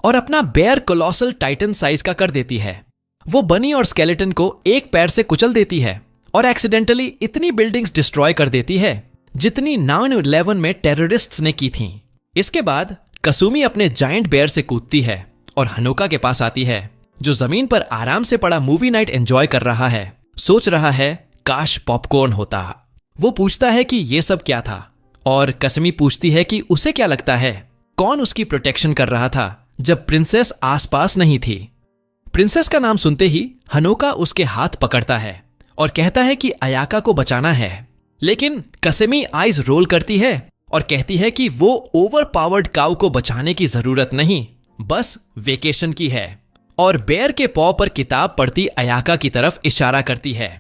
और अपना बेयर कोलोसल टाइटन साइज का कर देती है। वो बनी और स्केलेटन को एक पैर से कुचल देती है और एक्सीडेंटली इतनी बिल्डिंग्स डिस्ट्रॉय कर देती है जितनी 9/11 में टेररिस्ट्स ने की थीं। इसके बाद कसुमी अपने जायंट बेयर से कूदती है और हानोका के पास आती है जो जमीन पर आराम से पड़ा मूवी नाइट एंजॉय कर रहा है। सोच रहा है काश पॉपकॉर्न होता। वो पूछता है कि ये सब क्या था और कसमी पूछती है कि उसे क्या लगता है कौन उसकी प्रोटेक्शन कर रहा था जब प्रिंसेस आसपास नहीं थी। प्रिंसेस का नाम सुनते ही हानोका उसके हाथ पकड़ता है और कहता है कि अयाका को बचाना है, लेकिन कसमी आइज रोल करती है और कहती है कि वो ओवर पावर्ड काउ को बचाने की जरूरत नहीं, बस वेकेशन की है, और बेयर के पॉ पर किताब पढ़ती अयाका की तरफ इशारा करती है।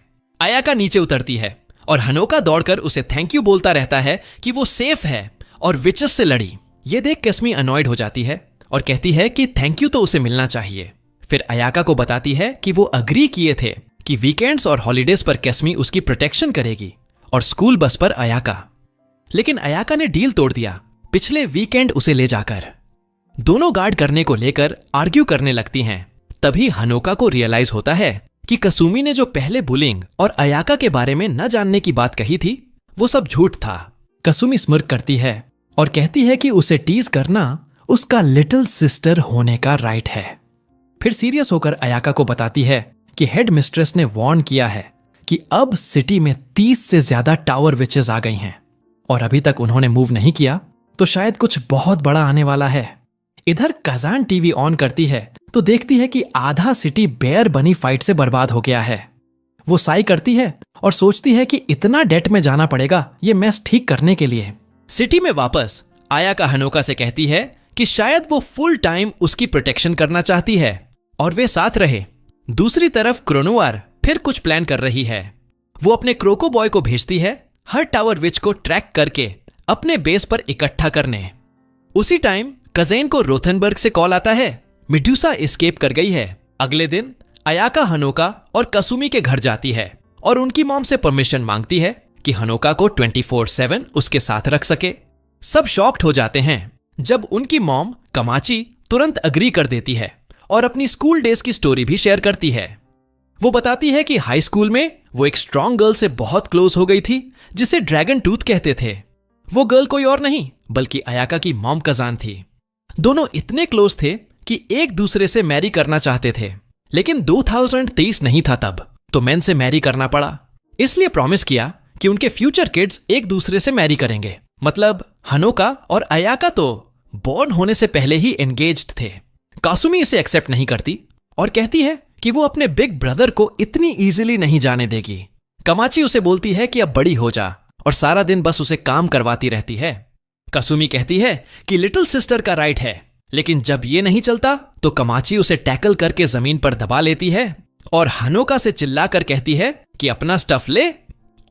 अयाका नीचे उतरती है और हनोका दौड़कर उसे थैंक यू बोलता रहता है कि वो सेफ है और विचेस से लड़ी। ये देख कैस्मी अनॉयड हो जाती है और कहती है कि थैंक यू तो उसे मिलना चाहिए। फिर अयाका को बताती है कि वो अग्री किए थे कि वीकेंड्स और हॉलीडेज पर कैस्मी उसकी प्रोटेक्शन करेगी और स्कूल बस पर अयाका। लेकिन अयाका ने डील तोड़ दिया पिछले वीकेंड उसे ले जाकर। दोनों गार्ड करने को लेकर आर्ग्यू करने लगती हैं। तभी हनोका को रियलाइज होता है कि कसुमी ने जो पहले बुलिंग और अयाका के बारे में न जानने की बात कही थी वो सब झूठ था। कसुमी स्मिर्क करती है और कहती है कि उसे टीज करना उसका लिटिल सिस्टर होने का राइट है। फिर सीरियस होकर अयाका को बताती है कि हेड मिस्ट्रेस ने वार्न किया है कि अब सिटी में 30 से ज्यादा टावर विचेस आ गई हैं और अभी तक उन्होंने मूव नहीं किया तो शायद कुछ बहुत बड़ा आने वाला है। इधर कजान टीवी ऑन करती है तो देखती है कि आधा सिटी बेयर बनी फाइट से बर्बाद हो गया है। वो साई करती है और सोचती है कि इतना डेट में जाना पड़ेगा ये मैस ठीक करने के लिए। सिटी में वापस अयाका हनोका से कहती है कि शायद वो फुल टाइम उसकी प्रोटेक्शन करना चाहती है और वे साथ रहे। दूसरी तरफ क्रोनोवार फिर कुछ प्लान कर रही है। वो अपने क्रोको बॉय को भेजती है हर टावर विच को ट्रैक करके अपने बेस पर इकट्ठा करने। उसी टाइम कजेन को रोथनबर्ग से कॉल आता है मेडुसा एस्केप कर गई है। अगले दिन अयाका हनोका और कसुमी के घर जाती है और उनकी मॉम से परमिशन मांगती है कि हनोका को 24/7 उसके साथ रख सके। सब शॉक्ड हो जाते हैं जब उनकी मॉम कमाची तुरंत अग्री कर देती है और अपनी स्कूल डेज की स्टोरी भी शेयर करती है। वो बताती है कि हाई स्कूल में वो एक स्ट्रॉन्ग गर्ल से बहुत क्लोज हो गई थी जिसे ड्रैगन टूथ कहते थे। वो गर्ल कोई और नहीं बल्कि अयाका की मॉम कजान थी। दोनों इतने क्लोज थे कि एक दूसरे से मैरी करना चाहते थे, लेकिन 2023 नहीं था तब, तो मेन से मैरी करना पड़ा। इसलिए प्रॉमिस किया कि उनके फ्यूचर किड्स एक दूसरे से मैरी करेंगे। मतलब हनोका और अयाका तो बॉर्न होने से पहले ही एंगेज्ड थे। कासुमी इसे एक्सेप्ट नहीं करती और कहती है कि वो अपने बिग ब्रदर को इतनी इजीली नहीं जाने देगी। कमाची उसे बोलती है कि अब बड़ी हो जा और सारा दिन बस उसे काम करवाती रहती है। कासुमी कहती है कि लिटिल सिस्टर का राइट है, लेकिन जब ये नहीं चलता तो कमाची उसे टैकल करके जमीन पर दबा लेती है और हनोका से चिल्लाकर कहती है कि अपना स्टफ ले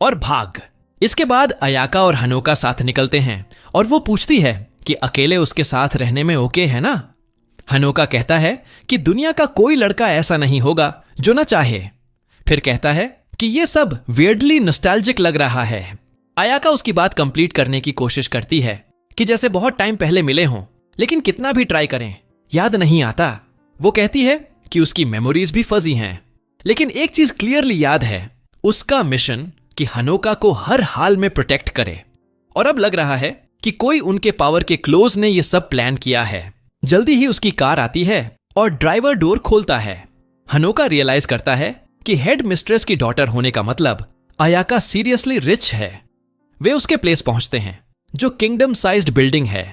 और भाग। इसके बाद अयाका और हनोका साथ निकलते हैं और वो पूछती है कि अकेले उसके साथ रहने में ओके है ना। हनोका कहता है कि दुनिया का कोई लड़का ऐसा नहीं होगा जो ना चाहे। फिर कहता है कि ये सब वियर्डली नॉस्टैल्जिक लग रहा है। अयाका उसकी बात कंप्लीट करने की कोशिश करती है कि जैसे बहुत टाइम पहले मिले हों, लेकिन कितना भी ट्राई करें याद नहीं आता। वो कहती है कि उसकी मेमोरीज भी फजी हैं, लेकिन एक चीज क्लियरली याद है, उसका मिशन कि हनोका को हर हाल में प्रोटेक्ट करे। और अब लग रहा है कि कोई उनके पावर के क्लोज ने यह सब प्लान किया है। जल्दी ही उसकी कार आती है और ड्राइवर डोर खोलता है। हनोका रियलाइज करता है कि हेड मिस्ट्रेस की डॉटर होने का मतलब अयाका सीरियसली रिच है। वे उसके प्लेस पहुंचते हैं जो किंगडम साइज्ड बिल्डिंग है।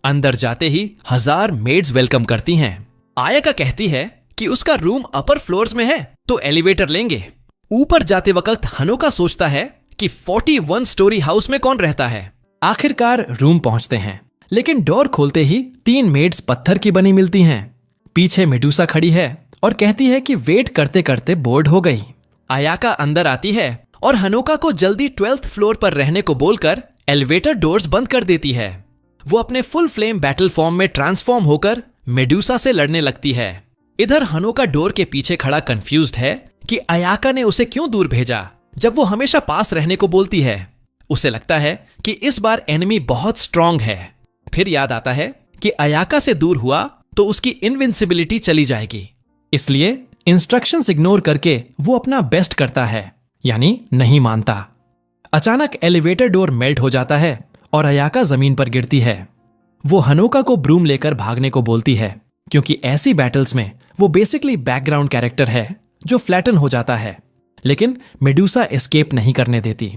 अंदर जाते ही 1000 मेड्स वेलकम करती हैं। अयाका कहती है कि उसका रूम अपर फ्लोर्स में है तो एलिवेटर लेंगे। ऊपर जाते वक्त हनोका सोचता है कि 41 स्टोरी हाउस में कौन रहता है। आखिरकार रूम पहुंचते हैं, लेकिन डोर खोलते ही 3 मेड्स पत्थर की बनी मिलती हैं। पीछे मेडुसा खड़ी है और कहती है कि वेट करते करते बोर्ड हो गई। अयाका अंदर आती है और हनोका को जल्दी 12th फ्लोर पर रहने को बोलकर एलिवेटर डोर्स बंद कर देती है। वो अपने फुल फ्लेम बैटल फॉर्म में ट्रांसफॉर्म होकर मेडुसा से लड़ने लगती है। इधर हनोका डोर के पीछे खड़ा कंफ्यूज्ड है कि अयाका ने उसे क्यों दूर भेजा जब वो हमेशा पास रहने को बोलती है। उसे लगता है कि इस बार एनिमी बहुत स्ट्रांग है। फिर याद आता है कि अयाका से दूर हुआ तो उसकी इनविंसिबिलिटी चली जाएगी, इसलिए इंस्ट्रक्शंस इग्नोर करके वो अपना बेस्ट करता है, यानी नहीं मानता। अचानक एलिवेटर डोर मेल्ट हो जाता है और अयाका जमीन पर गिरती है। वो हनोका को ब्रूम लेकर भागने को बोलती है, क्योंकि ऐसी बैटल्स में वो बेसिकली बैकग्राउंड कैरेक्टर है जो फ्लैटन हो जाता है। लेकिन मेडुसा एस्केप नहीं करने देती।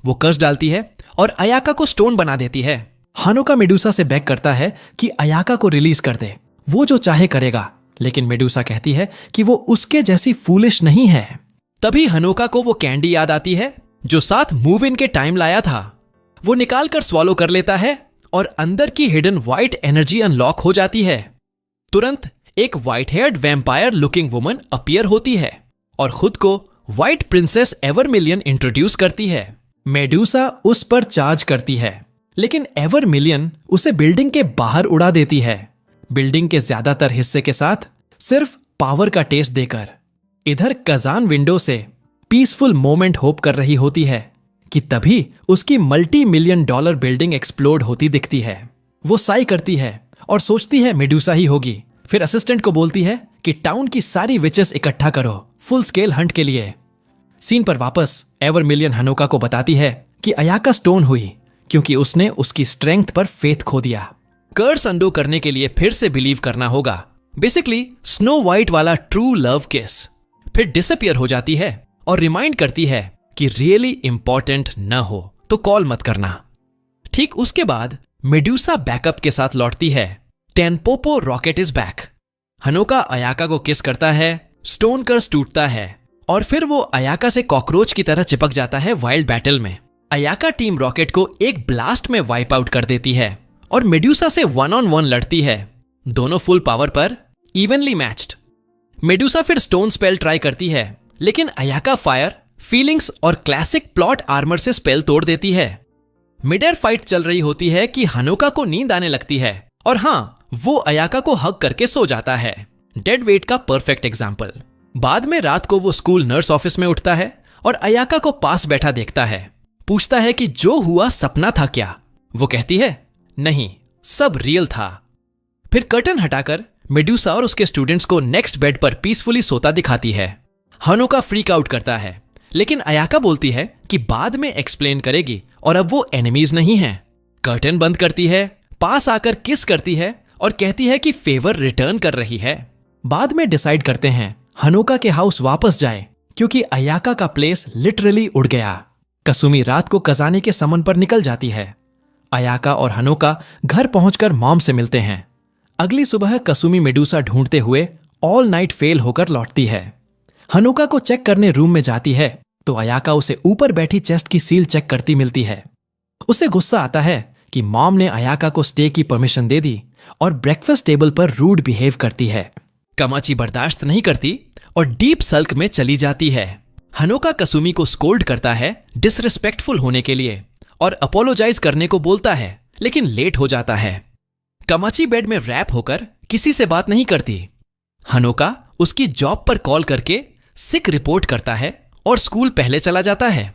वो कर्स डालती है और अयाका को स्टोन बना देती है। हनोका मेडुसा से बेग करता है कि अयाका को रिलीज कर दे, वो जो चाहे करेगा, लेकिन मेडुसा कहती है कि वो उसके जैसी फूलिश नहीं है। तभी हनोका को वो कैंडी याद आती है जो साथ मूव इन के टाइम लाया था। वो निकाल कर स्वॉलो कर लेता है और अंदर की हिडन व्हाइट एनर्जी अनलॉक हो जाती है। तुरंत एक white heard vampire looking woman appear होती है और खुद को व्हाइट प्रिंसेस एवरमिलियन इंट्रोड्यूस करती है। मेडुसा उस पर चार्ज करती है, लेकिन एवरमिलियन उसे बिल्डिंग के बाहर उड़ा देती है, बिल्डिंग के ज्यादातर हिस्से के साथ सिर्फ पावर का टेस्ट देकर। इधर कजान विंडो से पीसफुल मोमेंट होप कर रही होती है कि तभी उसकी $multi-million बिल्डिंग एक्सप्लोड होती दिखती है। वो साई करती है और सोचती है मेडुसा ही होगी। फिर असिस्टेंट को बोलती है कि टाउन की सारी विचेस इकट्ठा करो फुल स्केल हंट के लिए। सीन पर वापस एवरमिलियन हनोका को बताती है कि अयाका स्टोन हुई क्योंकि उसने उसकी स्ट्रेंथ पर फेथ खो दिया। कर्स अंडो करने के लिए फिर से बिलीव करना होगा, बेसिकली स्नो वाइट वाला ट्रू लव किस। फिर डिसअपियर हो जाती है और रिमाइंड करती है कि रियली इंपॉर्टेंट न हो तो कॉल मत करना। ठीक उसके बाद मेडुसा बैकअप के साथ लौटती है। टेनपोपो रॉकेट इज बैक। हनोका अयाका को किस करता है, स्टोन कर्स टूटता है और फिर वो अयाका से कॉकरोच की तरह चिपक जाता है वाइल्ड बैटल में। अयाका टीम रॉकेट को एक ब्लास्ट में वाइप आउट कर देती है और मेडुसा से 1-on-1 लड़ती है, दोनों फुल पावर पर इवनली मैच्ड। मेडुसा फिर स्टोन स्पेल ट्राई करती है, लेकिन अयाका फायर, फीलिंग्स और क्लासिक प्लॉट आर्मर से स्पेल तोड़ देती है। मिड एयर फाइट चल रही होती है कि हनोका को नींद आने लगती है और हाँ, वो अयाका को हग करके सो जाता है। डेड वेट का परफेक्ट एग्जाम्पल। बाद में रात को वो स्कूल नर्स ऑफिस में उठता है और अयाका को पास बैठा देखता है। पूछता है कि जो हुआ सपना था क्या? वो कहती है नहीं, सब रियल था। फिर कर्टन हटाकर मेडुसा और उसके स्टूडेंट्स को नेक्स्ट बेड पर पीसफुली सोता दिखाती है। हनोका फ्रीक आउट करता है, लेकिन अयाका बोलती है कि बाद में एक्सप्लेन करेगी और अब वो एनिमीज नहीं हैं। कर्टन बंद करती है, पास आकर किस करती है और कहती है कि फेवर रिटर्न कर रही है। बाद में डिसाइड करते हैं हनोका के हाउस वापस जाए क्योंकि अयाका का प्लेस लिटरली उड़ गया। कसुमी रात को कजाने के समन पर निकल जाती है। अयाका और हनोका घर पहुंचकर मॉम से मिलते हैं। अगली सुबह कसुमी मेडुसा ढूंढते हुए ऑल नाइट फेल होकर लौटती है। हनोका को चेक करने रूम में जाती है तो अयाका उसे ऊपर बैठी चेस्ट की सील चेक करती मिलती है। उसे गुस्सा आता है कि मॉम ने अयाका को स्टे की परमिशन दे दी और ब्रेकफास्ट टेबल पर रूड बिहेव करती है। कमाची बर्दाश्त नहीं करती और डीप सल्क में चली जाती है। हनोका कसुमी को स्कोल्ड करता है डिसरिस्पेक्टफुल होने के लिए और अपोलोजाइज करने को बोलता है, लेकिन लेट हो जाता है। कमाची बेड में रैप होकर किसी से बात नहीं करती। हनोका उसकी जॉब पर कॉल करके सिक रिपोर्ट करता है और स्कूल पहले चला जाता है।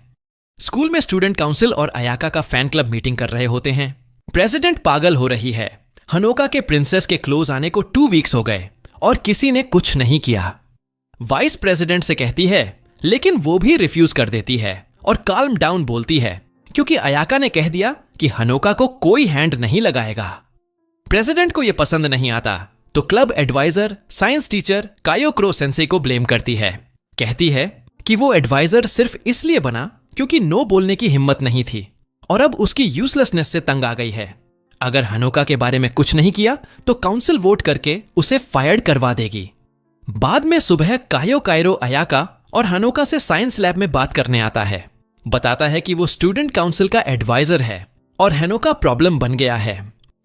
स्कूल में स्टूडेंट काउंसिल और अयाका का फैन क्लब मीटिंग कर रहे होते हैं। प्रेसिडेंट पागल हो रही है। हनोका के प्रिंसेस के क्लोज आने को 2 वीक्स हो गए और किसी ने कुछ नहीं किया। वाइस प्रेसिडेंट से कहती है, लेकिन वो भी रिफ्यूज कर देती है और काल्म डाउन बोलती है क्योंकि अयाका ने कह दिया कि हनोका को कोई हैंड नहीं लगाएगा। प्रेसिडेंट को यह पसंद नहीं आता तो क्लब एडवाइजर साइंस टीचर कायोक्रो सेंसे को ब्लेम करती है। कहती है कि वो एडवाइजर सिर्फ इसलिए बना क्योंकि नो बोलने की हिम्मत नहीं थी और अब उसकी यूजलेसनेस से तंग आ गई है। अगर हनोका के बारे में कुछ नहीं किया तो काउंसिल वोट करके उसे फायर्ड करवा देगी। बाद में सुबह कायो अयाका और हनोका से साइंस लैब में बात करने आता है। बताता है कि वो स्टूडेंट काउंसिल का एडवाइजर है और हनोका प्रॉब्लम बन गया है।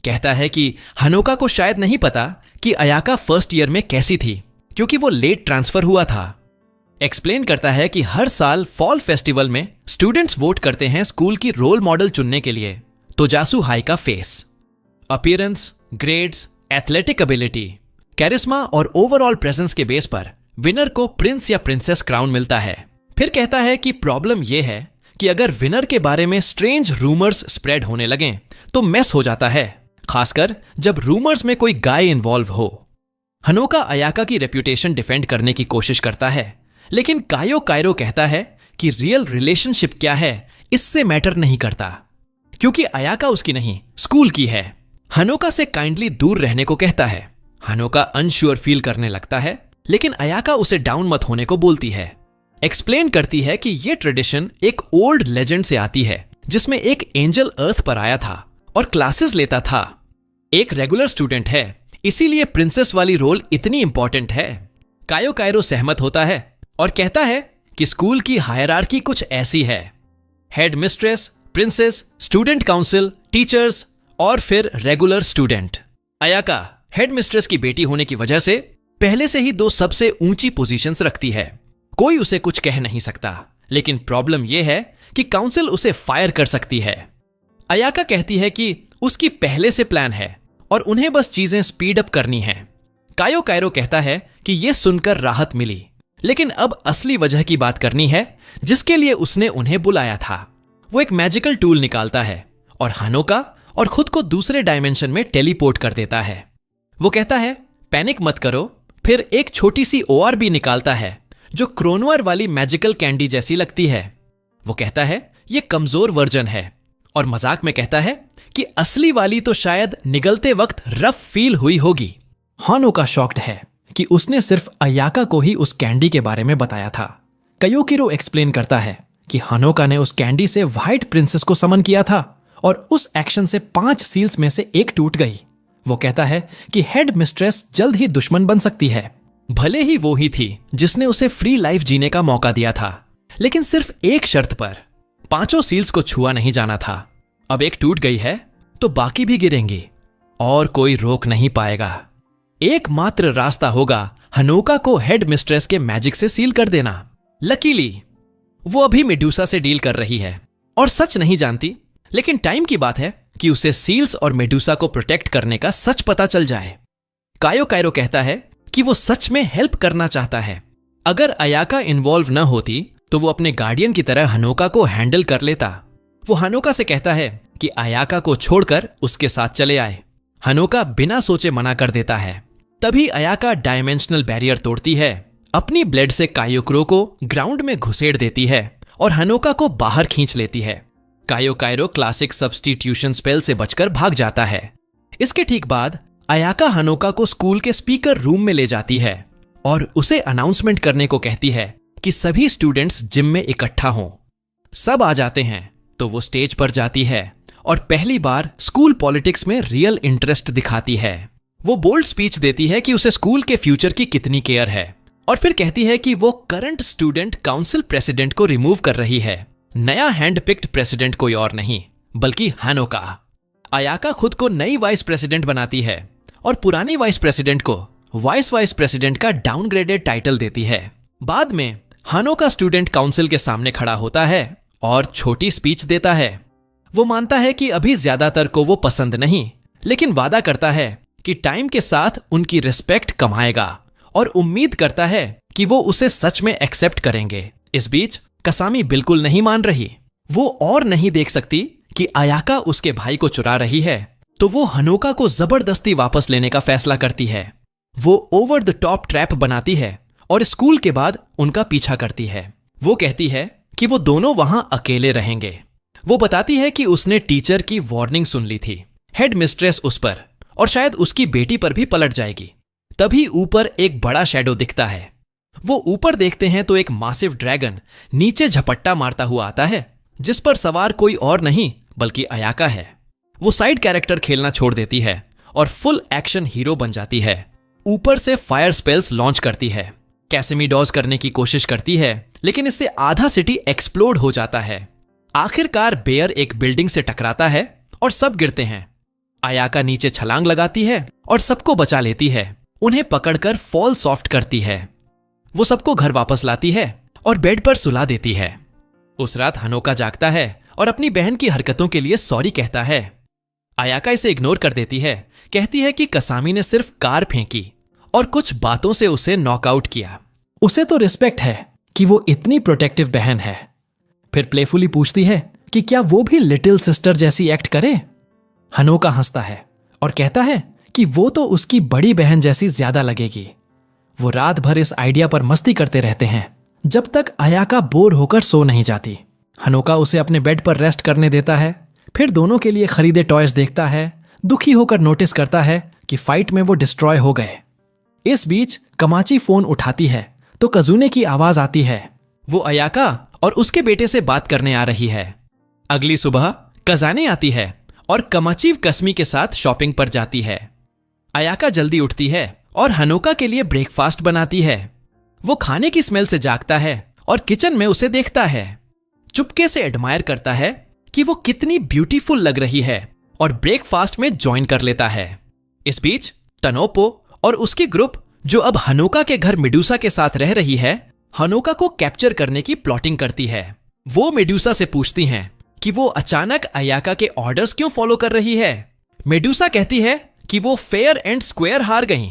कहता है कि हनोका को शायद नहीं पता कि अयाका फर्स्ट ईयर में कैसी थी क्योंकि वो लेट ट्रांसफर हुआ था। एक्सप्लेन करता है कि हर साल फॉल फेस्टिवल में स्टूडेंट्स वोट करते हैं स्कूल की रोल मॉडल चुनने के लिए। तोजासु हाई का face, appearance, grades, athletic ability, charisma और ओवरऑल प्रेजेंस के बेस पर विनर को प्रिंस या प्रिंसेस क्राउन मिलता है। फिर कहता है कि प्रॉब्लम यह है कि अगर विनर के बारे में स्ट्रेंज रूमर्स स्प्रेड होने लगें तो मेस हो जाता है, खासकर जब रूमर्स में कोई गाय इन्वॉल्व हो। हनोका अयाका की रेप्यूटेशन डिफेंड करने की कोशिश करता है, लेकिन कायो कहता है कि रियल रिलेशनशिप क्या है इससे मैटर नहीं करता क्योंकि अयाका उसकी नहीं स्कूल की है। हनोका से काइंडली दूर रहने को कहता है। हनोका अनश्योर फील करने लगता है, लेकिन अयाका उसे डाउन मत होने को बोलती है। एक्सप्लेन करती है कि यह ट्रेडिशन एक ओल्ड लेजेंड से आती है जिसमें एक एंजल अर्थ पर आया था और क्लासेस लेता था। एक रेगुलर स्टूडेंट है, इसीलिए प्रिंसेस वाली रोल इतनी इंपॉर्टेंट है। कायो सहमत होता है और कहता है कि स्कूल की हायरार्की कुछ ऐसी है, head mistress, princess, student council, teachers और फिर regular student. Ayaka head mistress की बेटी होने की वजह से पहले से ही 2 सबसे ऊंची पोजीशंस रखती है। कोई उसे कुछ कह नहीं सकता, लेकिन प्रॉब्लम यह है कि काउंसिल उसे फायर कर सकती है। अयाका कहती है कि उसकी पहले से प्लान है और उन्हें बस चीजें स्पीड अप करनी है। कायो कायरो कहता है कि यह सुनकर राहत मिली, लेकिन अब असली वजह की बात करनी है जिसके लिए उसने उन्हें बुलाया था। वो एक मैजिकल टूल निकालता है और हानोका और खुद को दूसरे डायमेंशन में टेलीपोर्ट कर देता है। वो कहता है पैनिक मत करो, फिर एक छोटी सी ओआर भी निकालता है जो क्रोनवर वाली मैजिकल कैंडी जैसी लगती है। वो कहता है ये कमजोर वर्जन है और मजाक में कहता है कि असली वाली तो शायद निगलते वक्त रफ फील हुई होगी। हानोका शॉक्ड है कि उसने सिर्फ अयाका को ही उस कैंडी के बारे में बताया था। कायोकिरो एक्सप्लेन करता है कि हानोका ने उस कैंडी से व्हाइट प्रिंसेस को समन किया था और उस एक्शन से 5 सील्स में से एक टूट गई। वो कहता है कि हेड मिस्ट्रेस जल्द ही दुश्मन बन सकती है। भले ही वो ही थी जिसने उसे फ्री लाइफ जीने का मौका दिया था, लेकिन सिर्फ एक शर्त पर। 5 सील्स को छुआ नहीं जाना था। अब एक टूट गई है तो बाकी भी गिरेंगी और कोई रोक नहीं पाएगा। एकमात्र रास्ता होगा हनोका को हेड मिस्ट्रेस के मैजिक से सील कर देना। लकीली वो अभी मेडुसा से डील कर रही है और सच नहीं जानती, लेकिन टाइम की बात है कि उसे सील्स और मेडुसा को प्रोटेक्ट करने का सच पता चल जाए। कायो कायरो कहता है कि वो सच में हेल्प करना चाहता है। अगर अयाका इन्वॉल्व न होती तो वो अपने गार्डियन की तरह हनोका को हैंडल कर लेता। वो हनोका से कहता है कि अयाका को छोड़कर उसके साथ चले आए। हनोका बिना सोचे मना कर देता है। तभी अयाका डायमेंशनल बैरियर तोड़ती है, अपनी ब्लेड से कायोकिरो को ग्राउंड में घुसेड़ देती है और हनोका को बाहर खींच लेती है। कायो कायरो क्लासिक सब्स्टिट्यूशन स्पेल से बचकर भाग जाता है। इसके ठीक बाद अयाका हनोका को स्कूल के स्पीकर रूम में ले जाती है और उसे अनाउंसमेंट करने को कहती है कि सभी स्टूडेंट्स जिम में इकट्ठा हों। सब आ जाते हैं तो वो स्टेज पर जाती है और पहली बार स्कूल पॉलिटिक्स में रियल इंटरेस्ट दिखाती है। वो बोल्ड स्पीच देती है कि उसे स्कूल के फ्यूचर की कितनी केयर है और फिर कहती है कि वो करंट स्टूडेंट काउंसिल प्रेसिडेंट को रिमूव कर रही है। नया हैंड पिक्ड प्रेसिडेंट कोई और नहीं बल्कि हानोका। अयाका खुद को नई वाइस प्रेसिडेंट बनाती है और पुरानी वाइस प्रेसिडेंट को वाइस प्रेसिडेंट का डाउनग्रेडेड टाइटल देती है। बाद में हानोका स्टूडेंट काउंसिल के सामने खड़ा होता है और छोटी स्पीच देता है। वो मानता है कि अभी ज्यादातर को वो पसंद नहीं, लेकिन वादा करता है कि टाइम के साथ उनकी रिस्पेक्ट कमाएगा और उम्मीद करता है कि वो उसे सच में एक्सेप्ट करेंगे। इस बीच कसामी बिल्कुल नहीं मान रही। वो और नहीं देख सकती कि अयाका उसके भाई को चुरा रही है, तो वो हनोका को जबरदस्ती वापस लेने का फैसला करती है। वो ओवर द टॉप ट्रैप बनाती है और स्कूल के बाद उनका पीछा करती है। वो कहती है कि वो दोनों वहां अकेले रहेंगे। वो बताती है कि उसने टीचर की वार्निंग सुन ली थी, हेड मिस्ट्रेस उस पर और शायद उसकी बेटी पर भी पलट जाएगी। तभी ऊपर एक बड़ा शैडो दिखता है। वो ऊपर देखते हैं तो एक मासिव ड्रैगन नीचे झपट्टा मारता हुआ आता है, जिस पर सवार कोई और नहीं बल्कि अयाका है। वो साइड कैरेक्टर खेलना छोड़ देती है और फुल एक्शन हीरो बन जाती है। ऊपर से फायर स्पेल्स लॉन्च करती है, कैसेमी डॉज करने की कोशिश करती है, लेकिन इससे आधा सिटी एक्सप्लोड हो जाता है। आखिरकार बेयर एक बिल्डिंग से टकराता है और सब गिरते हैं। अयाका नीचे छलांग लगाती है और सबको बचा लेती है। उन्हें पकड़कर फॉल सॉफ्ट करती है। वो सबको घर वापस लाती है और बेड पर सुला देती है। उस रात हनोका जागता है और अपनी बहन की हरकतों के लिए सॉरी कहता है। अयाका इसे इग्नोर कर देती है, कहती है कि कसामी ने सिर्फ कार फेंकी और कुछ बातों से उसे नॉकआउट किया। उसे तो रिस्पेक्ट है कि वो इतनी प्रोटेक्टिव बहन है। फिर प्लेफुली पूछती है कि क्या वो भी लिटिल सिस्टर जैसी एक्ट करे। हनोका हंसता है और कहता है कि वो तो उसकी बड़ी बहन जैसी ज्यादा लगेगी। वो रात भर इस आइडिया पर मस्ती करते रहते हैं जब तक अयाका बोर होकर सो नहीं जाती। हनोका उसे अपने बेड पर रेस्ट करने देता है, फिर दोनों के लिए खरीदे टॉयज देखता है। दुखी होकर नोटिस करता है कि फाइट में वो डिस्ट्रॉय हो गए। इस बीच कमाची फोन उठाती है तो कजुने की आवाज आती है। वो अयाका और उसके बेटे से बात करने आ रही है। अगली सुबह कजाने आती है और कमाची कस्मी के साथ शॉपिंग पर जाती है। अयाका जल्दी उठती है और हनोका के लिए ब्रेकफास्ट बनाती है। वो खाने की स्मेल से जागता है और किचन में उसे देखता है। चुपके से एडमायर करता है कि वो कितनी ब्यूटीफुल लग रही है और ब्रेकफास्ट में ज्वाइन कर लेता है। इस बीच तनोपो और उसकी ग्रुप, जो अब हनोका के घर मेडुसा के साथ रह रही है, हनोका को कैप्चर करने की प्लॉटिंग करती है। वो मेडुसा से पूछती हैं कि वो अचानक अयाका के ऑर्डर्स क्यों फॉलो कर रही है। मेडुसा कहती है कि वो फेयर एंड स्क्वायर हार गईं।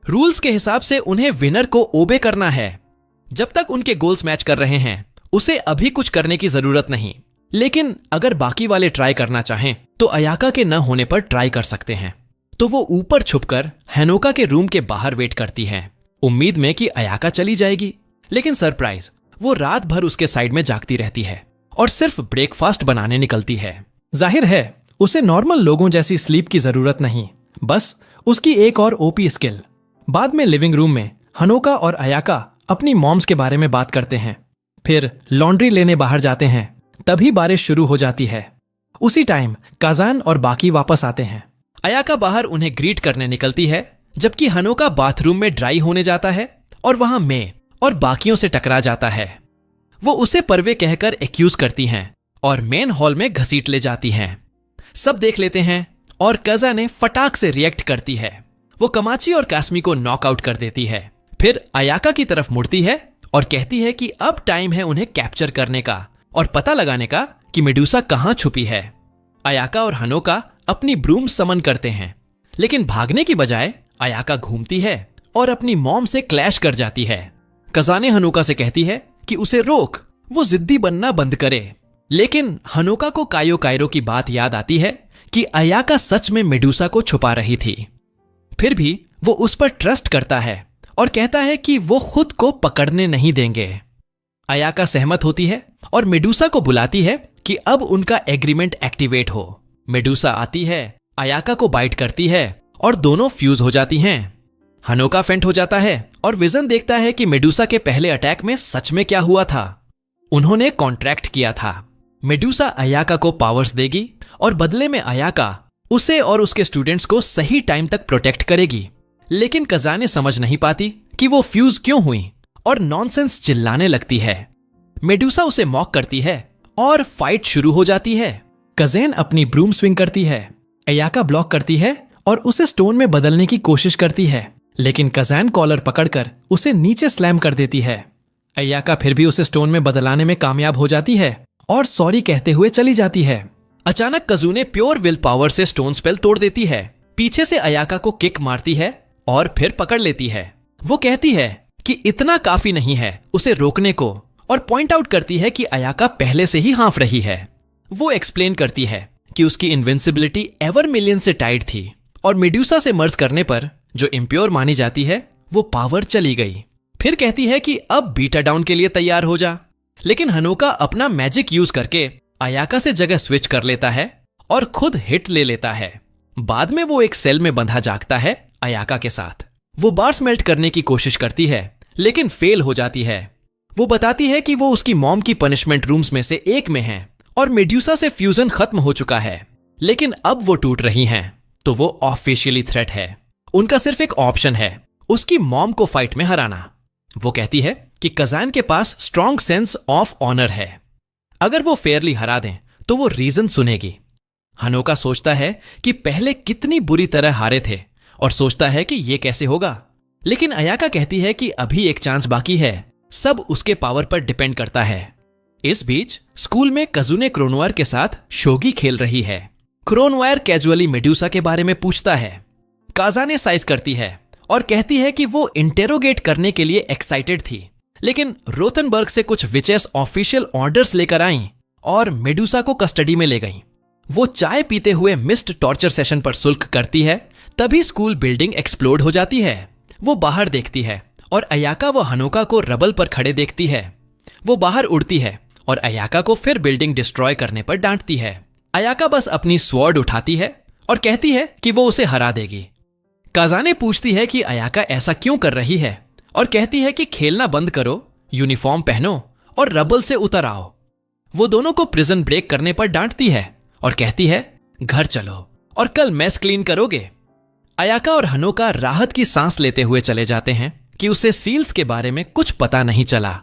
रूल्स के हिसाब से उन्हें विनर को ओबे करना है। जब तक उनके गोल्स मैच कर रहे हैं उसे अभी कुछ करने की जरूरत नहीं, लेकिन अगर बाकी वाले ट्राई करना चाहें तो अयाका के न होने पर ट्राई कर सकते हैं। तो वो ऊपर छुपकर हनोका के रूम के बाहर वेट करती हैं, उम्मीद में कि अयाका चली जाएगी। लेकिन सरप्राइज, वो रात भर उसके साइड में जागती रहती है और सिर्फ ब्रेकफास्ट बनाने निकलती है। जाहिर है उसे नॉर्मल लोगों जैसी स्लीप की जरूरत नहीं, बस उसकी एक और ओपी स्किल। बाद में लिविंग रूम में हनोका और अयाका अपनी मॉम्स के बारे में बात करते हैं, फिर लॉन्ड्री लेने बाहर जाते हैं। तभी बारिश शुरू हो जाती है। उसी टाइम काजान और बाकी वापस आते हैं। अयाका बाहर उन्हें ग्रीट करने निकलती है, जबकि हनोका बाथरूम में ड्राई होने जाता है और वहां मे और बाकियों से टकरा जाता है। वो उसे परवे कहकर एक्यूज करती हैं और मेन हॉल में घसीट ले जाती हैं। सब देख लेते हैं और कजा ने फटाक से रिएक्ट करती है। वो कमाची और कास्मी को नॉकआउट कर देती है। फिर अयाका की तरफ मुड़ती है और कहती है कि अब टाइम है उन्हें कैप्चर करने का और पता लगाने का कि मेडुसा कहां छुपी है। अयाका और हनोका अपनी ब्रूम समन करते हैं, लेकिन भागने की बजाय अयाका घूमती है और अपनी मॉम से क्लैश कर जाती है। कजाने हनोका से कहती है कि उसे रोक, वो जिद्दी बनना बंद करे। लेकिन हनोका को कायो कायरो की बात याद आती है कि अयाका सच में मेडुसा को छुपा रही थी। फिर भी वो उस पर ट्रस्ट करता है और कहता है कि वो खुद को पकड़ने नहीं देंगे। अयाका सहमत होती है और मेडुसा को बुलाती है कि अब उनका एग्रीमेंट एक्टिवेट हो। मेडुसा आती है, अयाका को बाइट करती है और दोनों फ्यूज हो जाती हैं। हनोका फेंट हो जाता है और विजन देखता है कि मेडुसा के पहले अटैक में सच में क्या हुआ था। उन्होंने कॉन्ट्रैक्ट किया था, मेडुसा अयाका को पावर्स देगी और बदले में अयाका उसे और उसके स्टूडेंट्स को सही टाइम तक प्रोटेक्ट करेगी। लेकिन कजाने समझ नहीं पाती कि वो फ्यूज क्यों हुई और नॉनसेंस चिल्लाने लगती है। मेडुसा उसे मॉक करती है और फाइट शुरू हो जाती है। कजेन अपनी ब्रूम स्विंग करती है, अयाका ब्लॉक करती है और उसे स्टोन में बदलने की कोशिश करती है, लेकिन कजान कॉलर पकड़कर उसे नीचे स्लैम कर देती है। अयाका फिर भी उसे स्टोन में बदलाने में कामयाब हो जाती है और सॉरी कहते हुए चली जाती है। अचानक कजूने प्योर विल पावर से स्टोन स्पेल तोड़ देती है, पीछे से अयाका को किक मारती है और फिर पकड़ लेती है। वो कहती है कि इतना काफी नहीं है उसे रोकने को और पॉइंट आउट करती है कि अयाका पहले से ही हाँफ रही है। वो एक्सप्लेन करती है कि उसकी इनविंसिबिलिटी एवर मिलियन से टाइड थी और मेडुसा से मर्ज करने पर जो इम्प्योर मानी जाती है वो पावर चली गई। फिर कहती है कि अब बीटा डाउन के लिए तैयार हो जा, लेकिन हनोका अपना मैजिक यूज करके अयाका से जगह स्विच कर लेता है और खुद हिट ले लेता है। बाद में वो एक सेल में बंधा जागता है अयाका के साथ। वो बार्स मेल्ट करने की कोशिश करती है लेकिन फेल हो जाती है। वो बताती है कि वो उसकी मॉम की पनिशमेंट रूम्स में से एक में है और मेडुसा से फ्यूजन खत्म हो चुका है, लेकिन अब वो टूट रही हैं, तो वो ऑफिशियली थ्रेट है। उनका सिर्फ एक ऑप्शन है, उसकी मॉम को फाइट में हराना। वो कहती है कि कजान के पास स्ट्रॉन्ग सेंस ऑफ ऑनर है, अगर वो फेयरली हरा दें तो वो रीजन सुनेगी। हनोका सोचता है कि पहले कितनी बुरी तरह हारे थे और सोचता है कि ये कैसे होगा, लेकिन अयाका कहती है कि अभी एक चांस बाकी है, सब उसके पावर पर डिपेंड करता है। इस बीच स्कूल में कजुने क्रोनवायर के साथ शोगी खेल रही है। क्रोनवायर कैजुअली मेडुसा के बारे में पूछता है। काजाने साइज करती है और कहती है कि वो इंटेरोगेट करने के लिए एक्साइटेड थी, लेकिन रोथनबर्ग से कुछ विचेस ऑफिशियल ऑर्डर्स लेकर आईं और मेडुसा को कस्टडी में ले गईं। वो चाय पीते हुए मिस्ड टॉर्चर सेशन पर सुल्क करती है, तभी स्कूल बिल्डिंग एक्सप्लोड हो जाती है। वो बाहर देखती है और अयाका व हनोका को रबल पर खड़े देखती है। वो बाहर उड़ती है और अयाका को फिर बिल्डिंग डिस्ट्रॉय करने पर डांटती है। अयाका बस अपनी स्वॉर्ड उठाती है और कहती है कि वो उसे हरा देगी। काजाने पूछती है कि अयाका ऐसा क्यों कर रही है और कहती है कि खेलना बंद करो, यूनिफॉर्म पहनो और रबल से उतर आओ। वो दोनों को प्रिजन ब्रेक करने पर डांटती है और कहती है घर चलो और कल मेस क्लीन करोगे। अयाका और हनोका राहत की सांस लेते हुए चले जाते हैं कि उसे सील्स के बारे में कुछ पता नहीं चला।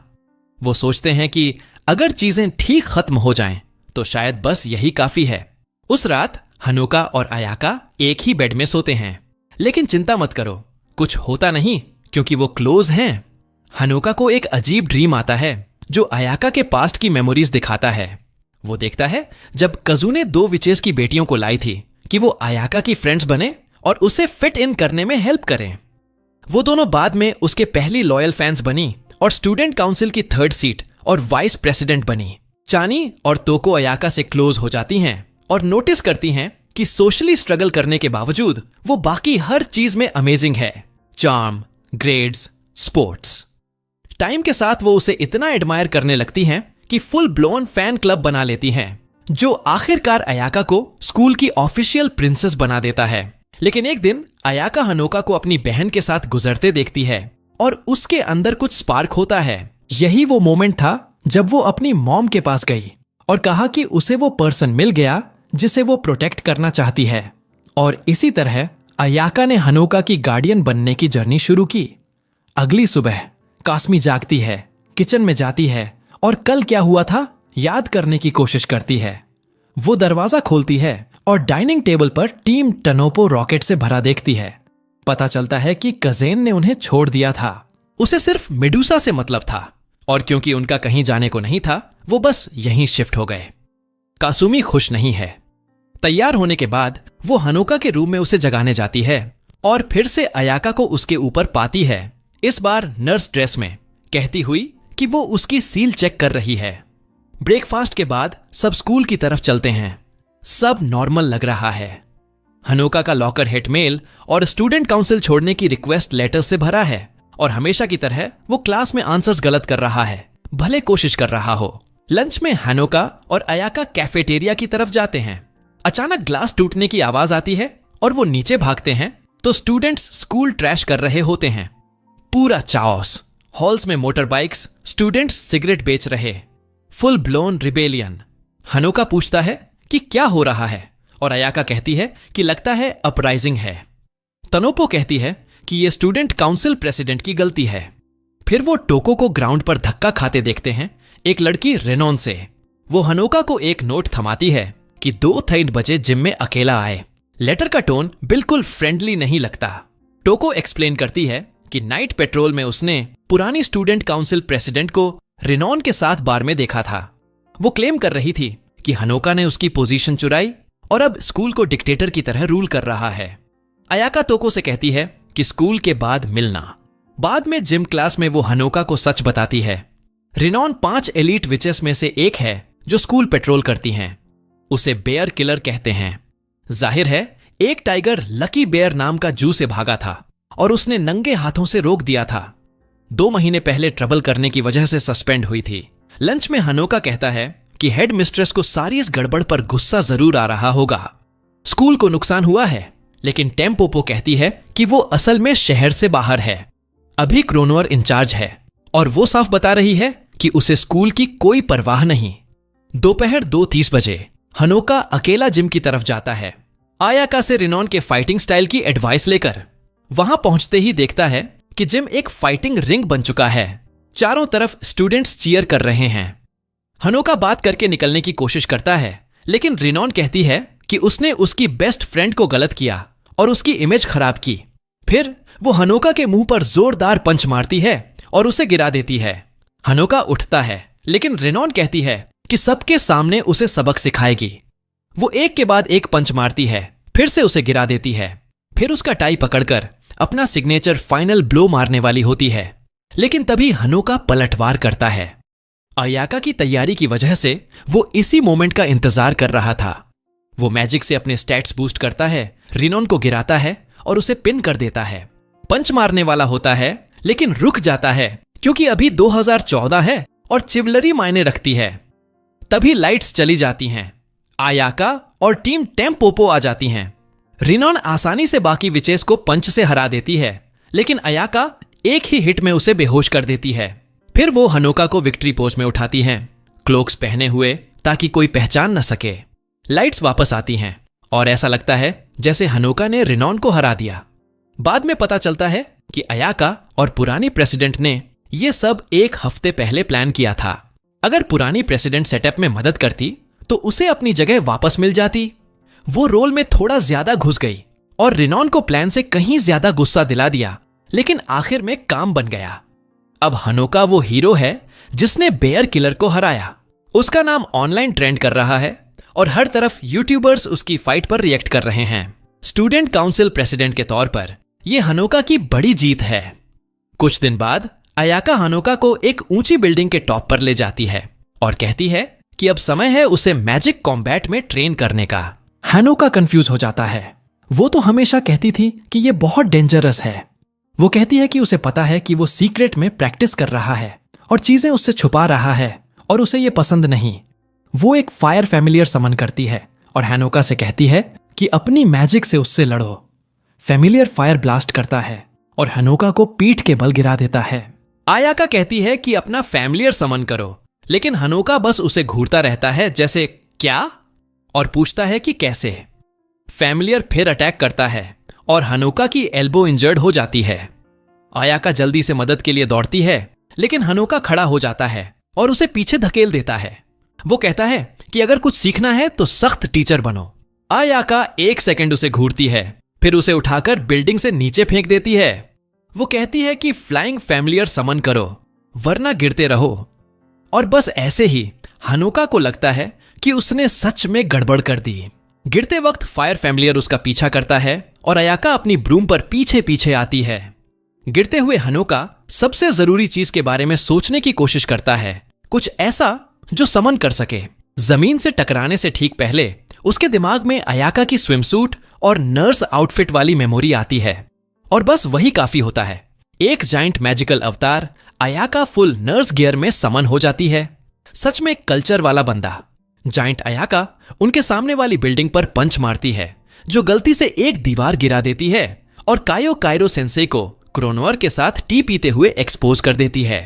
वो सोचते हैं कि अगर चीजें ठीक खत्म हो जाएं तो शायद बस यही काफी है। उस रात हनोका और अयाका एक ही बेड में सोते हैं, लेकिन चिंता मत करो, कुछ होता नहीं क्योंकि वो क्लोज हैं। हनोका को एक अजीब ड्रीम आता है जो अयाका के पास्ट की मेमोरीज दिखाता है। वो देखता है जब कजू ने 2 विचेस की बेटियों को लाई थी कि वो अयाका की फ्रेंड्स बने और उसे फिट इन करने में हेल्प करें। वो दोनों बाद में उसके पहली लॉयल फैंस बनी और स्टूडेंट काउंसिल की 3rd सीट और वाइस प्रेसिडेंट बनी। चानी और तोको अयाका से क्लोज हो जाती हैं और नोटिस करती हैं कि सोशली स्ट्रगल करने के बावजूद वो बाकी हर चीज में अमेजिंग है, चार्म, ग्रेड्स, स्पोर्ट्स। टाइम के साथ वो उसे इतना एडमायर करने लगती हैं कि फुल ब्लोन फैन क्लब बना लेती हैं, जो आखिरकार अयाका को स्कूल की ऑफिशियल प्रिंसेस बना देता है। लेकिन एक दिन अयाका हनोका को अपनी बहन के साथ गुजरते देखती है और उसके अंदर कुछ स्पार्क होता है। यही वो मोमेंट था जब वो अपनी मॉम के पास गई और कहा कि उसे वो पर्सन मिल गया जिसे वो प्रोटेक्ट करना चाहती है। और इसी तरह अयाका ने हनोका की गार्डियन बनने की जर्नी शुरू की। अगली सुबह कास्मी जागती है, किचन में जाती है और कल क्या हुआ था याद करने की कोशिश करती है। वो दरवाजा खोलती है और डाइनिंग टेबल पर टीम टनोपो रॉकेट से भरा देखती है। पता चलता है कि कजेन ने उन्हें छोड़ दिया था। उसे सिर्फ मेडुसा से मतलब था और क्योंकि उनका कहीं जाने को नहीं था वो बस यहीं शिफ्ट हो गए। कासुमी खुश नहीं है। तैयार होने के बाद वो हनोका के रूम में उसे जगाने जाती है और फिर से अयाका को उसके ऊपर पाती है, इस बार नर्स ड्रेस में, कहती हुई कि वो उसकी सील चेक कर रही है। ब्रेकफास्ट के बाद सब स्कूल की तरफ चलते हैं। सब नॉर्मल लग रहा है। हनोका का लॉकर हिट मेल और स्टूडेंट काउंसिल छोड़ने की रिक्वेस्ट लेटर से भरा है और हमेशा की तरह वो क्लास में आंसर्स गलत कर रहा है, भले कोशिश कर रहा हो। लंच में हनोका और अयाका कैफेटेरिया की तरफ जाते हैं। अचानक ग्लास टूटने की आवाज आती है और वो नीचे भागते हैं तो स्टूडेंट्स स्कूल ट्रैश कर रहे होते हैं। पूरा चाओस, हॉल्स में मोटर बाइक्स, स्टूडेंट्स सिगरेट बेच रहे, फुल ब्लोन रिबेलियन। हनोका पूछता है कि क्या हो रहा है और अयाका कहती है कि लगता है अपराइजिंग है। तनोपो कहती है कि यह स्टूडेंट काउंसिल प्रेसिडेंट की गलती है। फिर वो टोको को ग्राउंड पर धक्का खाते देखते हैं, एक लड़की रेनॉन से। वो हनोका को एक नोट थमाती है कि 2:30 बजे जिम में अकेला आए। लेटर का टोन बिल्कुल फ्रेंडली नहीं लगता। टोको एक्सप्लेन करती है कि नाइट पेट्रोल में उसने पुरानी स्टूडेंट काउंसिल प्रेसिडेंट को रेनॉन के साथ बार में देखा था। वो क्लेम कर रही थी कि हनोका ने उसकी पोजीशन चुराई और अब स्कूल को डिक्टेटर की तरह रूल कर रहा है। अयाका तोको से कहती है कि स्कूल के बाद मिलना। बाद में जिम क्लास में वो हनोका को सच बताती है। रेनॉन 5 एलीट विचेस में से एक है जो स्कूल पेट्रोल करती हैं। उसे बेयर किलर कहते हैं। जाहिर है एक टाइगर लकी बेयर नाम का जू से भागा था और उसने नंगे हाथों से रोक दिया था। 2 महीने पहले ट्रबल करने की वजह से सस्पेंड हुई थी। लंच में हनोका कहता है कि हेड मिस्ट्रेस को सारी इस गड़बड़ पर गुस्सा जरूर आ रहा होगा। स्कूल को नुकसान हुआ है, लेकिन टेम्पोपो कहती है कि वो असल में शहर से बाहर है। अभी क्रोनोअर इंचार्ज है और वो साफ बता रही है कि उसे स्कूल की कोई परवाह नहीं। दोपहर 2:30 बजे हनोका अकेला जिम की तरफ जाता है, अयाका से रेनॉन के फाइटिंग स्टाइल की एडवाइस लेकर। वहां पहुंचते ही देखता है कि जिम एक फाइटिंग रिंग बन चुका है। चारों तरफ स्टूडेंट्स चीयर कर रहे हैं। हनोका बात करके निकलने की कोशिश करता है, लेकिन रेनॉन कहती है कि उसने उसकी बेस्ट फ्रेंड को गलत किया और उसकी इमेज खराब की। फिर वो हनोका के मुंह पर जोरदार पंच मारती है और उसे गिरा देती है। हनोका उठता है, लेकिन रेनॉन कहती है कि सबके सामने उसे सबक सिखाएगी। वो एक के बाद एक पंच मारती है, फिर से उसे गिरा देती है। फिर उसका टाई पकड़कर अपना सिग्नेचर फाइनल ब्लो मारने वाली होती है, लेकिन तभी हनोका पलटवार करता है। अयाका की तैयारी की वजह से वो इसी मोमेंट का इंतजार कर रहा था। वो मैजिक से अपने स्टैट्स बूस्ट करता है, रेनॉन को गिराता है और उसे पिन कर देता है। पंच मारने वाला होता है, लेकिन रुक जाता है क्योंकि अभी 2014 है और चिवलरी मायने रखती है। तभी लाइट्स चली जाती हैं। अयाका और टीम टेम्पोपो आ जाती हैं। रेनॉन आसानी से बाकी विचेस को पंच से हरा देती है, लेकिन अयाका एक ही हिट में उसे बेहोश कर देती है। फिर वो हनोका को विक्ट्री पोज में उठाती हैं, क्लोक्स पहने हुए ताकि कोई पहचान न सके। लाइट्स वापस आती हैं और ऐसा लगता है जैसे हनोका ने रेनॉन को हरा दिया। बाद में पता चलता है कि अयाका और पुरानी प्रेसिडेंट ने ये सब 1 हफ्ते पहले प्लान किया था। अगर पुरानी प्रेसिडेंट सेटअप में मदद करती तो उसे अपनी जगह वापस मिल जाती। वो रोल में थोड़ा ज्यादा घुस गई और रेनॉन को प्लान से कहीं ज्यादा गुस्सा दिला दिया, लेकिन आखिर में काम बन गया। अब हनोका वो हीरो है जिसने बेयर किलर को हराया। उसका नाम ऑनलाइन ट्रेंड कर रहा है और हर तरफ यूट्यूबर्स उसकी फाइट पर रिएक्ट कर रहे हैं। स्टूडेंट काउंसिल प्रेसिडेंट के तौर पर यह हनोका की बड़ी जीत है। कुछ दिन बाद अयाका हनोका को एक ऊंची बिल्डिंग के टॉप पर ले जाती है और कहती है कि अब समय है उसे मैजिक कॉम्बैट में ट्रेन करने का। हनोका कंफ्यूज हो जाता है। वो तो हमेशा कहती थी कि यह बहुत डेंजरस है। वो कहती है कि उसे पता है कि वो सीक्रेट में प्रैक्टिस कर रहा है और चीजें उससे छुपा रहा है और उसे ये पसंद नहीं। वो एक फायर फैमिलियर समन करती है और हनोका से कहती है कि अपनी मैजिक से उससे लड़ो। फैमिलियर फायर ब्लास्ट करता है और हनोका को पीठ के बल गिरा देता है। अयाका कहती है कि अपना फैमिलियर समन करो, लेकिन हनोका बस उसे घूरता रहता है जैसे क्या, और पूछता है कि कैसे। फैमिलियर फिर अटैक करता है और हनोका की एल्बो इंजर्ड हो जाती है। अयाका जल्दी से मदद के लिए दौड़ती है, लेकिन हनोका खड़ा हो जाता है और उसे पीछे धकेल देता है। वो कहता है कि अगर कुछ सीखना है तो सख्त टीचर बनो। अयाका 1 सेकंड उसे घूरती है, फिर उसे उठाकर बिल्डिंग से नीचे फेंक देती है। वो कहती है कि फ्लाइंग फैमिलियर समन करो वरना गिरते रहो। और बस ऐसे ही हनोका को लगता है कि उसने सच में गड़बड़ कर दी। गिरते वक्त फायर फैमिलियर उसका पीछा करता है और अयाका अपनी ब्रूम पर पीछे पीछे आती है। गिरते हुए हनोका सबसे जरूरी चीज के बारे में सोचने की कोशिश करता है, कुछ ऐसा जो समन कर सके। जमीन से टकराने से ठीक पहले उसके दिमाग में अयाका की स्विमसूट और नर्स आउटफिट वाली मेमोरी आती है और बस वही काफी होता है। एक जाइंट मैजिकल अवतार अयाका फुल नर्स गियर में समन हो जाती है। सच में कल्चर वाला बंदा। जाइंट अयाका उनके सामने वाली बिल्डिंग पर पंच मारती है जो गलती से एक दीवार गिरा देती है और कायो काइरो सेंसे को क्रोनवार के साथ टी पीते हुए एक्सपोज कर देती है।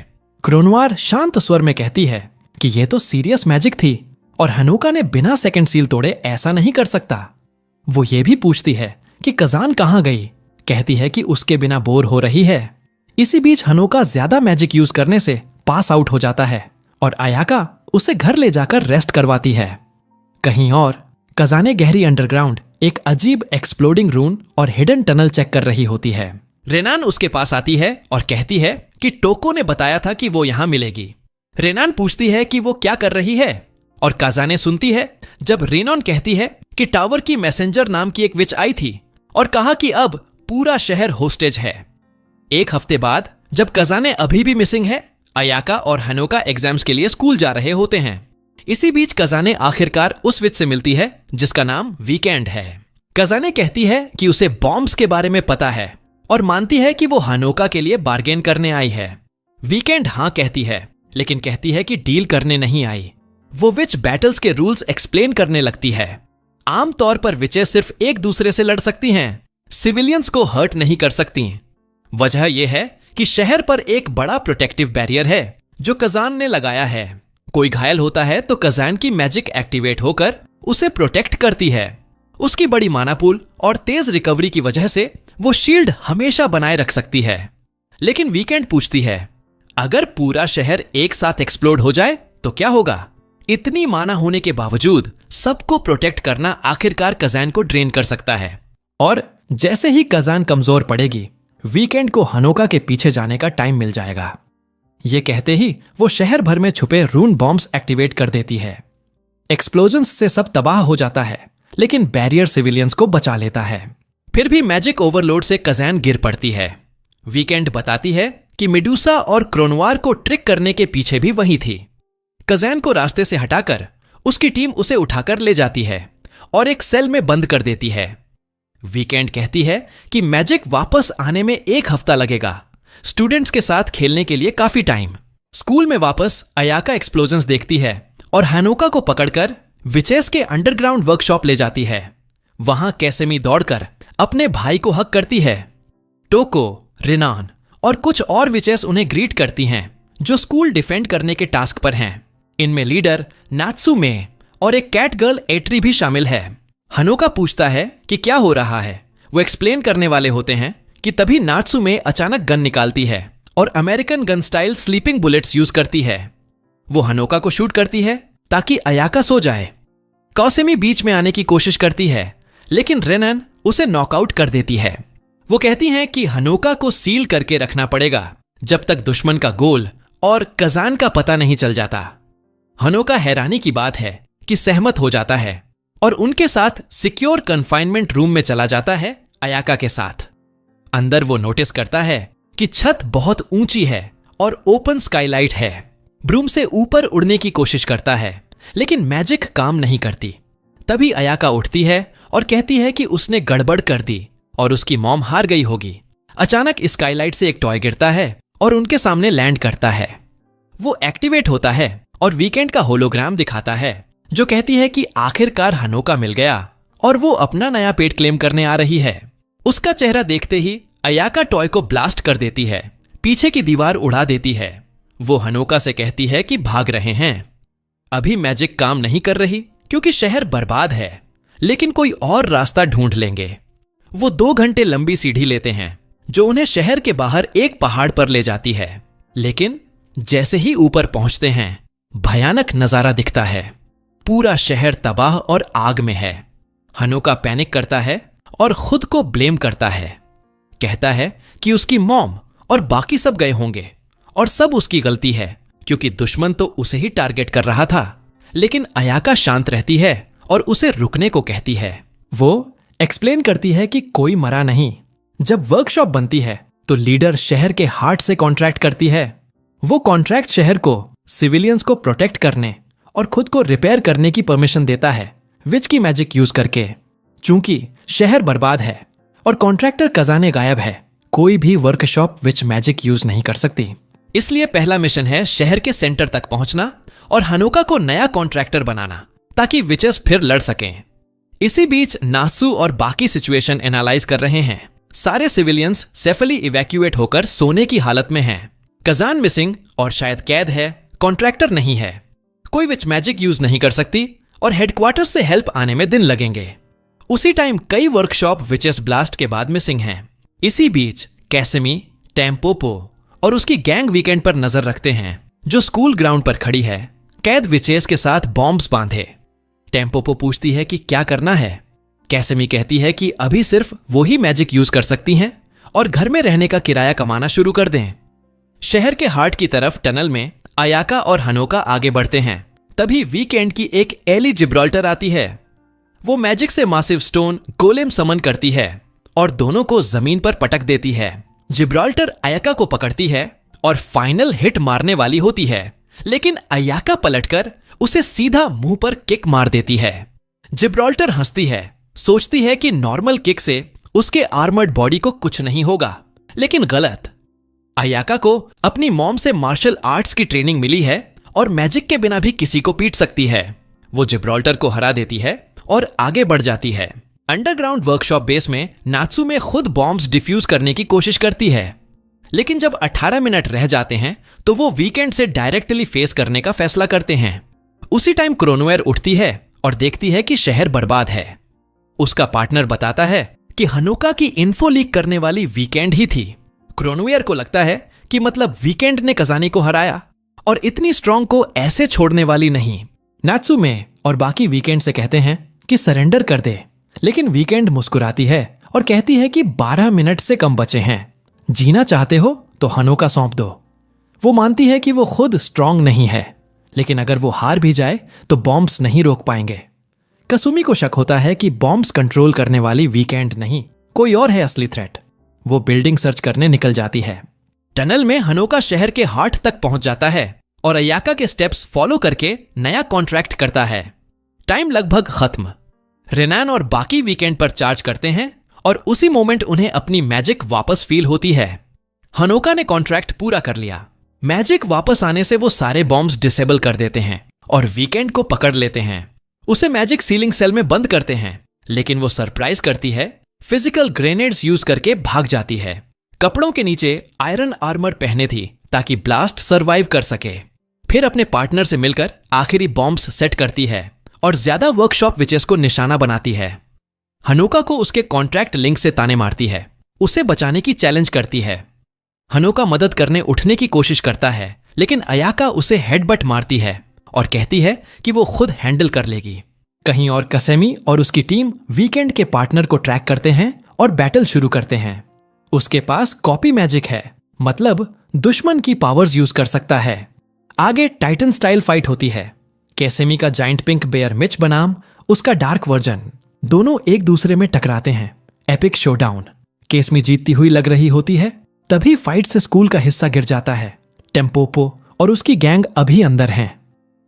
क्रोनवार शांत स्वर में कहती है कि यह तो सीरियस मैजिक थी और हनोका ने बिना सेकंड सील तोड़े ऐसा नहीं कर सकता। वो ये भी पूछती है कि कजान कहां गई। कहती है कि उसके बिना बोर हो रही है। इसी बीच हनोका ज्यादा मैजिक यूज करने से पास आउट हो जाता है और अयाका उसे घर ले जाकर रेस्ट करवाती है। कहीं और कजाने गहरी अंडरग्राउंड एक अजीब एक्सप्लोडिंग रूम और हिडन टनल चेक कर रही होती है। रेनान उसके पास आती है और कहती है कि टोको ने बताया था कि वो यहां मिलेगी। रेनान पूछती है कि वो क्या कर रही है और काजाने सुनती है जब रेनॉन कहती है कि टावर की मैसेंजर नाम की एक विच आई थी और कहा कि अब पूरा शहर होस्टेज है। 1 हफ्ते बाद जब कजाने अभी भी मिसिंग है, अयाका और हनोका एग्जाम्स के लिए स्कूल जा रहे होते हैं। इसी बीच कजाने आखिरकार उस विच से मिलती है जिसका नाम वीकेंड है। कजाने कहती है कि उसे बॉम्ब्स के बारे में पता है और मानती है कि वो हनोका के लिए बार्गेन करने आई है। वीकेंड हां कहती है, लेकिन कहती है कि डील करने नहीं आई। वो विच बैटल्स के रूल्स एक्सप्लेन करने लगती है। आमतौर पर विचेस सिर्फ एक दूसरे से लड़ सकती हैं, सिविलियंस को हर्ट नहीं कर सकती। वजह यह है कि शहर पर एक बड़ा प्रोटेक्टिव बैरियर है जो कजान ने लगाया है। कोई घायल होता है तो कजान की मैजिक एक्टिवेट होकर उसे प्रोटेक्ट करती है। उसकी बड़ी माना पूल और तेज रिकवरी की वजह से वो शील्ड हमेशा बनाए रख सकती है। लेकिन वीकेंड पूछती है, अगर पूरा शहर एक साथ एक्सप्लोड हो जाए तो क्या होगा? इतनी माना होने के बावजूद सबको प्रोटेक्ट करना आखिरकार कजान को ड्रेन कर सकता है। और जैसे ही कजान कमजोर पड़ेगी, वीकेंड को हनोका के पीछे जाने का टाइम मिल जाएगा। ये कहते ही वो शहर भर में छुपे रून बॉम्ब्स एक्टिवेट कर देती है। एक्सप्लोजन्स से सब तबाह हो जाता है, लेकिन बैरियर सिविलियंस को बचा लेता है। फिर भी मैजिक ओवरलोड से कजान गिर पड़ती है। वीकेंड बताती है कि मेडुसा और क्रोनवार को ट्रिक करने के पीछे भी वही थी। कजान को रास्ते से हटाकर उसकी टीम उसे उठाकर ले जाती है और एक सेल में बंद कर देती है। वीकेंड कहती है कि मैजिक वापस आने में 1 हफ्ता लगेगा, स्टूडेंट्स के साथ खेलने के लिए काफी टाइम। स्कूल में वापस अयाका एक्सप्लोजन्स देखती है और हनोका को पकड़कर विचेस के अंडरग्राउंड वर्कशॉप ले जाती है। वहां कैसेमी दौड़कर अपने भाई को हक करती है। टोको, रेनान और कुछ और विचेस उन्हें ग्रीट करती हैं जो स्कूल डिफेंड करने के टास्क पर हैं। इनमें लीडर नात्सुमे और एक कैट गर्ल एट्री भी शामिल है। हनोका पूछता है कि क्या हो रहा है। वो एक्सप्लेन करने वाले होते हैं कि तभी नात्सुमे अचानक गन निकालती है और American gun style sleeping bullets use करती है। वो हनोका को शूट करती है ताकि अयाका सो जाए। कौसेमी बीच में आने की कोशिश करती है, लेकिन रेनन उसे नॉकआउट कर देती है। वो कहती हैं कि हनोका को सील करके रखना पड़ेगा जब तक दुश्मन का गोल और कजान का पता नहीं चल जाता। हनोका हैरानी की बात है कि सहमत हो जाता है और उनके साथ सिक्योर कन्फाइनमेंट रूम में चला जाता है अयाका के साथ। अंदर वो नोटिस करता है कि छत बहुत ऊंची है और ओपन स्काईलाइट है। ब्रूम से ऊपर उड़ने की कोशिश करता है लेकिन मैजिक काम नहीं करती। तभी अयाका उठती है और कहती है कि उसने गड़बड़ कर दी और उसकी मॉम हार गई होगी। अचानक स्काईलाइट से एक टॉय गिरता है और उनके सामने लैंड करता है। वो एक्टिवेट होता है और वीकेंड का होलोग्राम दिखाता है जो कहती है कि आखिरकार हनोका मिल गया और वो अपना नया पेट क्लेम करने आ रही है। उसका चेहरा देखते ही अयाका टॉय को ब्लास्ट कर देती है, पीछे की दीवार उड़ा देती है। वो हनोका से कहती है कि भाग रहे हैं। अभी मैजिक काम नहीं कर रही क्योंकि शहर बर्बाद है, लेकिन कोई और रास्ता ढूंढ लेंगे। वो 2 घंटे लंबी सीढ़ी लेते हैं जो उन्हें शहर के बाहर एक पहाड़ पर ले जाती है। लेकिन जैसे ही ऊपर पहुंचते हैं भयानक नजारा दिखता है। पूरा शहर तबाह और आग में है। हनोका पैनिक करता है और खुद को ब्लेम करता है। कहता है कि उसकी मॉम और बाकी सब गए होंगे और सब उसकी गलती है क्योंकि दुश्मन तो उसे ही टारगेट कर रहा था। लेकिन अयाका शांत रहती है और उसे रुकने को कहती है। वो एक्सप्लेन करती है कि कोई मरा नहीं। जब वर्कशॉप बनती है तो लीडर शहर के हार्ट से कॉन्ट्रैक्ट करती है। वो कॉन्ट्रैक्ट शहर को सिविलियंस को प्रोटेक्ट करने और खुद को रिपेयर करने की परमिशन देता है विच की मैजिक यूज करके। चूंकि शहर बर्बाद है और कॉन्ट्रैक्टर खजाने गायब है, कोई भी वर्कशॉप विच मैजिक यूज नहीं कर सकती। इसलिए पहला मिशन है शहर के सेंटर तक पहुंचना और हनोका को नया कॉन्ट्रैक्टर बनाना ताकि विचेस फिर लड़ सकें। इसी बीच नात्सु और बाकी सिचुएशन एनालाइज कर रहे हैं। सारे सिविलियंस सेफली इवैक्यूएट होकर सोने की हालत में हैं। कजान मिसिंग और शायद कैद है, कॉन्ट्रैक्टर नहीं है, कोई विच मैजिक यूज नहीं कर सकती और हेडक्वार्टर से हेल्प आने में दिन लगेंगे। उसी टाइम कई वर्कशॉप विचेस ब्लास्ट के बाद मिसिंग हैं। इसी बीच कैसेमी, टेम्पोपो और उसकी गैंग वीकेंड पर नजर रखते हैं जो स्कूल ग्राउंड पर खड़ी है, कैद विचेस के साथ बॉम्ब्स बांधे। टेम्पोपो पूछती है कि क्या करना है। कैसेमी कहती है कि अभी सिर्फ वो ही मैजिक यूज कर सकती हैं और घर में रहने का किराया कमाना शुरू कर दें। शहर के हार्ट की तरफ टनल में अयाका और हनोका आगे बढ़ते हैं। तभी वीकेंड की एक एली जिब्राल्टर आती है। वो मैजिक से मासिव स्टोन गोलेम समन करती है और दोनों को जमीन पर पटक देती है। जिब्राल्टर अयाका को पकड़ती है और फाइनल हिट मारने वाली होती है, लेकिन अयाका पलटकर उसे सीधा मुंह पर किक मार देती है। जिब्राल्टर हंसती है, सोचती है कि नॉर्मल किक से उसके आर्मर्ड बॉडी को कुछ नहीं होगा, लेकिन गलत। अयाका को अपनी मॉम से मार्शल आर्ट्स की ट्रेनिंग मिली है और मैजिक के बिना भी किसी को पीट सकती है। वो जिब्राल्टर को हरा देती है और आगे बढ़ जाती है। अंडरग्राउंड वर्कशॉप बेस में नात्सु में खुद बॉम्ब्स डिफ्यूज करने की कोशिश करती है, लेकिन जब 18 मिनट रह जाते हैं तो वो वीकेंड से डायरेक्टली फेस करने का फैसला करते हैं। उसी टाइम क्रोनोवेयर उठती है और देखती है कि शहर बर्बाद है। उसका पार्टनर बताता है कि हनोका की इन्फो लीक करने वाली वीकेंड ही थी। क्रोनोवेयर को लगता है कि मतलब वीकेंड ने कजानी को हराया और इतनी स्ट्रॉन्ग को ऐसे छोड़ने वाली नहीं। नात्सु में और बाकी वीकेंड से कहते हैं कि सरेंडर कर दे, लेकिन वीकेंड मुस्कुराती है और कहती है कि 12 मिनट से कम बचे हैं। जीना चाहते हो तो हनोका सौंप दो। वो मानती है कि वो खुद स्ट्रॉन्ग नहीं है, लेकिन अगर वो हार भी जाए तो बॉम्ब्स नहीं रोक पाएंगे। कसुमी को शक होता है कि बॉम्ब्स कंट्रोल करने वाली वीकेंड नहीं, कोई और है असली थ्रेट। वो बिल्डिंग सर्च करने निकल जाती है। टनल में हनोका शहर के हार्ट तक पहुंच जाता है और अयाका के स्टेप्स फॉलो करके नया कॉन्ट्रैक्ट करता है। टाइम लगभग खत्म। रेनान और बाकी वीकेंड पर चार्ज करते हैं और उसी मोमेंट उन्हें अपनी मैजिक वापस फील होती है। हनोका ने कॉन्ट्रैक्ट पूरा कर लिया। मैजिक वापस आने से वो सारे बॉम्ब्स डिसेबल कर देते हैं और वीकेंड को पकड़ लेते हैं। उसे मैजिक सीलिंग सेल में बंद करते हैं, लेकिन वो सरप्राइज करती है, फिजिकल ग्रेनेड्स यूज करके भाग जाती है। कपड़ों के नीचे आयरन आर्मर पहने थी ताकि ब्लास्ट सरवाइव कर सके। फिर अपने पार्टनर से मिलकर आखिरी बॉम्ब्स सेट करती है और ज्यादा वर्कशॉप विचेस को निशाना बनाती है। हनोका को उसके कॉन्ट्रैक्ट लिंक से ताने मारती है, उसे बचाने की चैलेंज करती है। हनोका मदद करने उठने की कोशिश करता है, लेकिन अयाका उसे हेडबट मारती है और कहती है कि वो खुद हैंडल कर लेगी। कहीं और कसेमी और उसकी टीम वीकेंड के पार्टनर को ट्रैक करते हैं और बैटल शुरू करते हैं। उसके पास कॉपी मैजिक है मतलब दुश्मन की पावर्स यूज कर सकता है। आगे टाइटन स्टाइल फाइट होती है। कैसेमी का जाइंट पिंक बेयर मिच बनाम उसका डार्क वर्जन, दोनों एक दूसरे में टकराते हैं। Epic showdown. केसमी जीतती हुई लग रही होती है, तभी फाइट से स्कूल का हिस्सा गिर जाता है। टेम्पोपो और उसकी गैंग अभी अंदर हैं।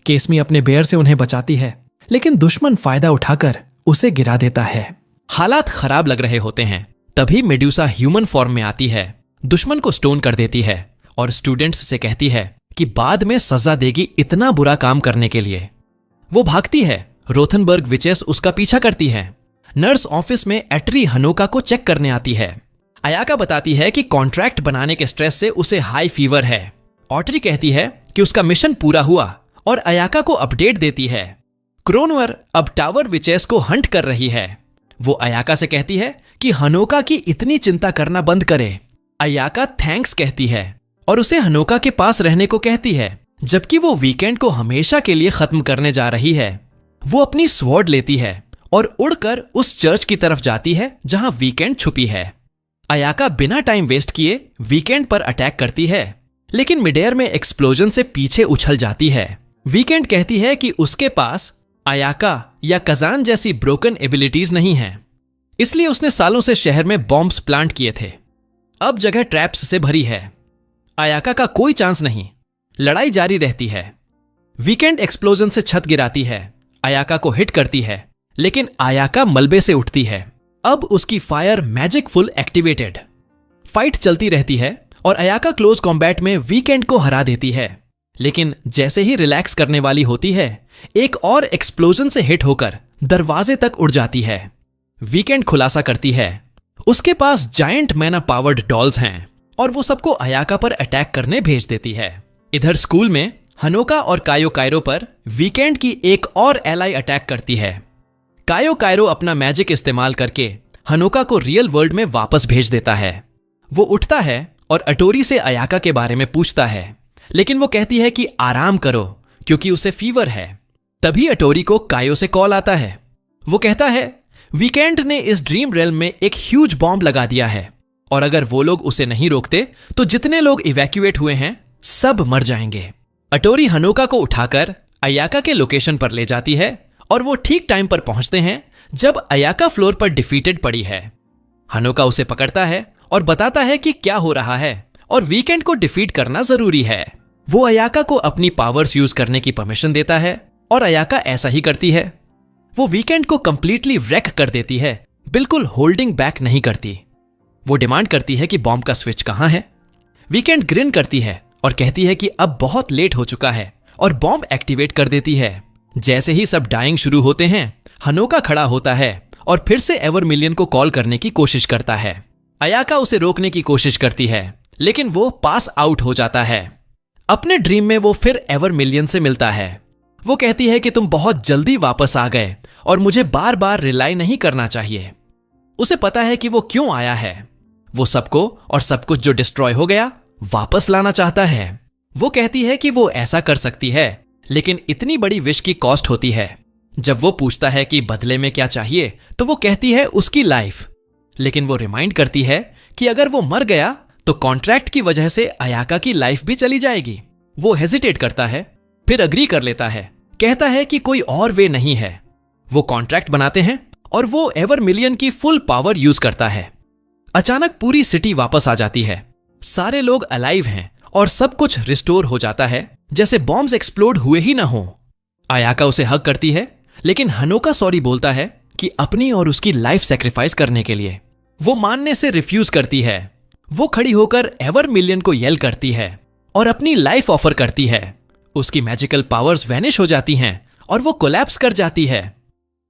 केसमी अपने बेयर से उन्हें बचाती है, लेकिन दुश्मन फायदा उठाकर उसे गिरा देता है। हालात खराब लग रहे होते हैं, तभी मेड्यूसा ह्यूमन फॉर्म में आती है, दुश्मन को स्टोन कर देती है और स्टूडेंट्स से कहती है कि बाद में सजा देगी इतना बुरा काम करने के लिए। वो भागती है। रोथनबर्ग विचेस उसका पीछा करती है। नर्स ऑफिस में एट्री हनोका को चेक करने आती है। अयाका बताती है कि कॉन्ट्रैक्ट बनाने के स्ट्रेस से उसे हाई फीवर है। ऑट्री कहती है कि उसका मिशन पूरा हुआ और अयाका को अपडेट देती है। क्रोनवर अब टावर विचेस को हंट कर रही है। वो अयाका से कहती है कि हनोका की इतनी चिंता करना बंद करे। अयाका थैंक्स कहती है और उसे हनोका के पास रहने को कहती है, जबकि वो वीकेंड को हमेशा के लिए खत्म करने जा रही है। वो अपनी स्वॉर्ड लेती है और उड़कर उस चर्च की तरफ जाती है जहां वीकेंड छुपी है। अयाका बिना टाइम वेस्ट किए वीकेंड पर अटैक करती है, लेकिन मिडेयर में एक्सप्लोजन से पीछे उछल जाती है। वीकेंड कहती है कि उसके पास अयाका या कजान जैसी ब्रोकन एबिलिटीज नहीं हैं, इसलिए उसने सालों से शहर में बॉम्ब्स प्लांट किए थे। अब जगह ट्रैप्स से भरी है। अयाका का कोई चांस नहीं। लड़ाई जारी रहती है। वीकेंड एक्सप्लोजन से छत गिराती है, अयाका को हिट करती है, लेकिन अयाका मलबे से उठती है। अब उसकी fire magic full activated. Fight चलती रहती है और अयाका क्लोज कॉम्बैट में वीकेंड को हरा देती है, लेकिन जैसे ही रिलैक्स करने वाली होती है, एक और एक्सप्लोजन से हिट होकर दरवाजे तक उड़ जाती है। वीकेंड खुलासा करती है उसके पास जायंट मैना पावर्ड डॉल्स हैं और वो सबको अयाका पर अटैक करने भेज देती है। इधर स्कूल में हनोका और कायो कायरो पर वीकेंड की एक और एलाई अटैक करती है। कायो कायरो अपना मैजिक इस्तेमाल करके हनोका को रियल वर्ल्ड में वापस भेज देता है। वो उठता है और अटोरी से अयाका के बारे में पूछता है, लेकिन वो कहती है कि आराम करो क्योंकि उसे फीवर है। तभी अटोरी को कायो से कॉल आता है। वो कहता है वीकेंड ने इस ड्रीम रेल्म में एक ह्यूज बॉम्ब लगा दिया है और अगर वो लोग उसे नहीं रोकते तो जितने लोग इवैक्यूएट हुए हैं सब मर जाएंगे। अटोरी हनोका को उठाकर अयाका के लोकेशन पर ले जाती है और वो ठीक टाइम पर पहुंचते हैं जब अयाका फ्लोर पर डिफीटेड पड़ी है। हनोका उसे पकड़ता है और बताता है कि क्या हो रहा है और वीकेंड को डिफीट करना जरूरी है। वो अयाका को अपनी पावर्स यूज करने की परमिशन देता है और अयाका ऐसा ही करती है। वो वीकेंड को कंप्लीटली wreck कर देती है, बिल्कुल होल्डिंग बैक नहीं करती। वो डिमांड करती है कि बॉम्ब का स्विच कहां है। वीकेंड ग्रिन करती है और कहती है कि अब बहुत लेट हो चुका है और बॉम्ब एक्टिवेट कर देती है। जैसे ही सब डाइंग शुरू होते हैं, हनोका खड़ा होता है और फिर से एवरमिलियन को कॉल करने की कोशिश करता है। अयाका उसे रोकने की कोशिश करती है, लेकिन वो पास आउट हो जाता है। अपने ड्रीम में वो फिर एवरमिलियन से मिलता है। वो कहती है कि तुम बहुत जल्दी वापस आ गए और मुझे बार बार रिलाई नहीं करना चाहिए। उसे पता है कि वो क्यों आया है। वो सबको और सब कुछ जो डिस्ट्रॉय हो गया वापस लाना चाहता है। वो कहती है कि वो ऐसा कर सकती है, लेकिन इतनी बड़ी विश की कॉस्ट होती है। जब वो पूछता है कि बदले में क्या चाहिए, तो वो कहती है उसकी लाइफ, लेकिन वो रिमाइंड करती है कि अगर वो मर गया तो कॉन्ट्रैक्ट की वजह से अयाका की लाइफ भी चली जाएगी। वो हेजिटेट करता है, फिर अग्री कर लेता है, कहता है कि कोई और वे नहीं है। वो कॉन्ट्रैक्ट बनाते हैं और वो एवरमिलियन की फुल पावर यूज करता है। अचानक पूरी सिटी वापस आ जाती है। सारे लोग अलाइव हैं और सब कुछ रिस्टोर हो जाता है, जैसे बॉम्ब्स एक्सप्लोड हुए ही ना हो। अयाका उसे हग करती है, लेकिन हनोका सॉरी बोलता है कि अपनी और उसकी लाइफ सेक्रीफाइस करने के लिए। वो मानने से रिफ्यूज करती है। वो खड़ी होकर एवरमिलियन को येल करती है और अपनी लाइफ ऑफर करती है। उसकी मैजिकल पावर्स वैनिश हो जाती हैं और वो कोलैप्स कर जाती है।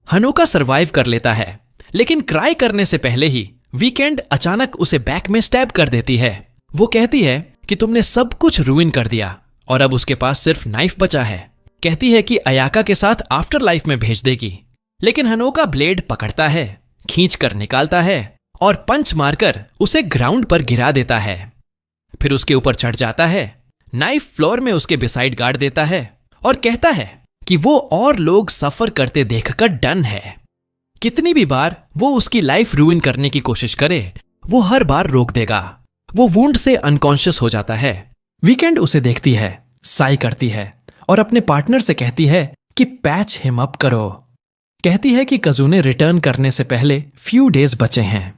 हनोका सरवाइव कर लेता है, लेकिन क्राई करने से पहले ही वीकेंड अचानक उसे बैक में स्टैब कर देती है। वो कहती है कि तुमने सब कुछ रूइन कर दिया और अब उसके पास सिर्फ नाइफ बचा है। कहती है कि अयाका के साथ आफ्टर लाइफ में भेज देगी, लेकिन हनोका ब्लेड पकड़ता है, खींच कर निकालता है और पंच मारकर उसे ग्राउंड पर गिरा देता है। फिर उसके ऊपर चढ़ जाता है, नाइफ फ्लोर में उसके बिसाइड गाड़ देता है और कहता है कि वो और लोग सफर करते देखकर डन है। कितनी भी बार वो उसकी लाइफ रूइन करने की कोशिश करे, वो हर बार रोक देगा। वो वुंड से अनकॉन्शियस हो जाता है। वीकेंड उसे देखती है, साई करती है और अपने पार्टनर से कहती है कि पैच हिम अप करो। कहती है कि कजूने रिटर्न करने से पहले फ्यू डेज बचे हैं।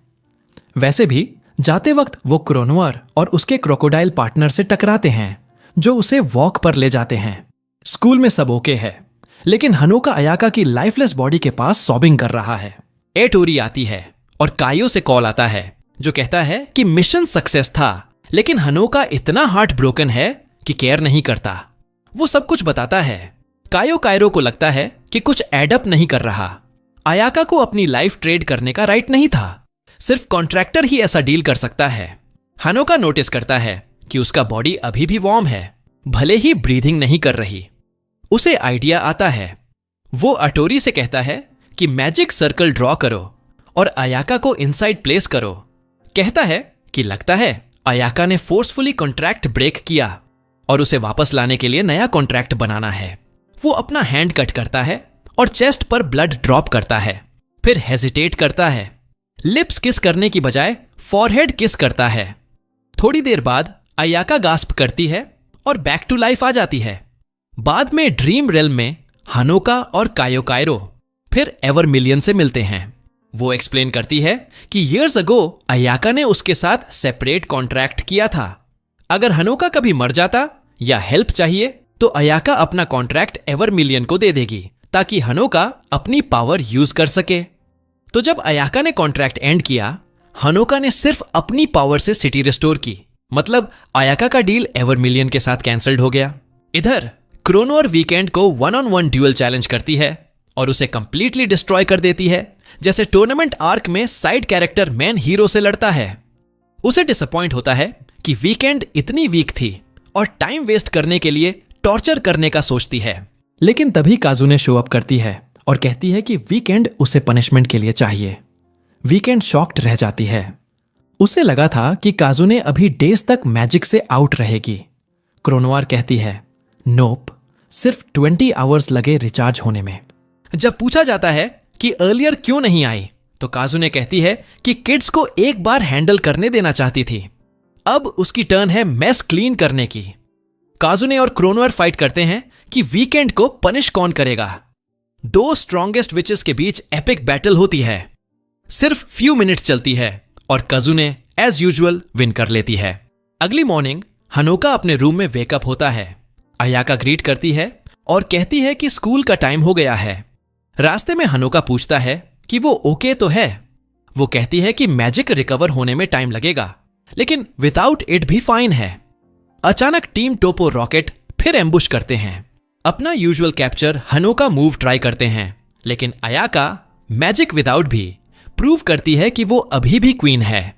वैसे भी जाते वक्त वो क्रोनोर और उसके क्रोकोडाइल पार्टनर से टकराते हैं जो उसे वॉक पर ले जाते हैं। स्कूल में सब ओके है, लेकिन हनोका अयाका की लाइफलेस बॉडी के पास सॉबिंग कर रहा है। एटोरी आती है और कायो से कॉल आता है जो कहता है कि मिशन सक्सेस था, लेकिन हनोका इतना हार्ट ब्रोकन है कि केयर नहीं करता। वो सब कुछ बताता है। कायो को लगता है कि कुछ एडअप नहीं कर रहा। अयाका को अपनी लाइफ ट्रेड करने का राइट नहीं था, सिर्फ कॉन्ट्रैक्टर ही ऐसा डील कर सकता है। हनोका नोटिस करता है कि उसका बॉडी अभी भी वार्म है, भले ही ब्रीथिंग नहीं कर रही। उसे आइडिया आता है। वो अटोरी से कहता है कि मैजिक सर्कल ड्रॉ करो और अयाका को इनसाइड प्लेस करो। कहता है कि लगता है अयाका ने फोर्सफुली कॉन्ट्रैक्ट ब्रेक किया और उसे वापस लाने के लिए नया कॉन्ट्रैक्ट बनाना है। वो अपना हैंड कट करता है और चेस्ट पर ब्लड ड्रॉप करता है, फिर हेजिटेट करता है। लिप्स किस करने की बजाय फॉरहेड किस करता है। थोड़ी देर बाद अयाका गास्प करती है और बैक टू लाइफ आ जाती है। बाद में ड्रीम रेल्म में हनोका और कायो फिर एवर मिलियन से मिलते हैं। वो एक्सप्लेन करती है कि ईयर्स अगो अयाका ने उसके साथ सेपरेट कॉन्ट्रैक्ट किया था। अगर हनोका कभी मर जाता या हेल्प चाहिए तो अयाका अपना कॉन्ट्रैक्ट एवर मिलियन को दे देगी ताकि हनोका अपनी पावर यूज कर सके। तो जब अयाका ने कॉन्ट्रैक्ट एंड किया, हनोका ने सिर्फ अपनी पावर से सिटी रिस्टोर की। मतलब अयाका का डील एवर मिलियन के साथ कैंसल्ड हो गया। इधर क्रोनोर वीकेंड को 1-on-1 ड्यूअल चैलेंज करती है और उसे कंप्लीटली डिस्ट्रॉय कर देती है, जैसे टूर्नामेंट आर्क में साइड कैरेक्टर मैन हीरो से लड़ता है। उसे डिसअपॉइंट होता है कि वीकेंड इतनी वीक थी और टाइम वेस्ट करने के लिए टॉर्चर करने का सोचती है। लेकिन तभी काजुने शो अप करती है और कहती है कि वीकेंड उसे पनिशमेंट के लिए चाहिए। वीकेंड शॉक्ड रह जाती है। उसे लगा था कि काजुने अभी डेज तक मैजिक से आउट रहेगी। क्रोनोर कहती है नोप, सिर्फ 20 आवर्स लगे रिचार्ज होने में। जब पूछा जाता है कि अर्लियर क्यों नहीं आई, तो काजुने कहती है कि किड्स को एक बार हैंडल करने देना चाहती थी। अब उसकी टर्न है मेस क्लीन करने की। काजुने और क्रोनोर फाइट करते हैं कि वीकेंड को पनिश कौन करेगा। दो स्ट्रॉन्गेस्ट विचेस के बीच एपिक बैटल होती है। सिर्फ फ्यू मिनट्स चलती है और काजुने एज यूजुअल विन कर लेती है। अगली मॉर्निंग हनोका अपने रूम में वेकअप होता है। अयाका ग्रीट करती है और कहती है कि स्कूल का टाइम हो गया है। रास्ते में हनोका पूछता है कि वो ओके तो है। वो कहती है कि मैजिक रिकवर होने में टाइम लगेगा, लेकिन विदाउट इट भी फाइन है। अचानक टीम टोपो रॉकेट फिर एम्बुश करते हैं। अपना यूजुअल कैप्चर हनोका मूव ट्राई करते हैं, लेकिन अयाका मैजिक विदाउट भी प्रूव करती है कि वो अभी भी क्वीन है।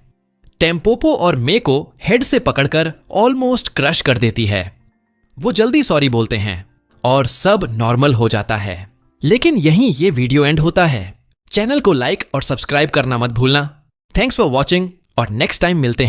टेम्पोपो और मे को हेड से पकड़कर ऑलमोस्ट क्रश कर देती है। वो जल्दी सॉरी बोलते हैं और सब नॉर्मल हो जाता है। लेकिन यहीं ये वीडियो एंड होता है। चैनल को लाइक और सब्सक्राइब करना मत भूलना। थैंक्स फॉर वॉचिंग और नेक्स्ट टाइम मिलते हैं।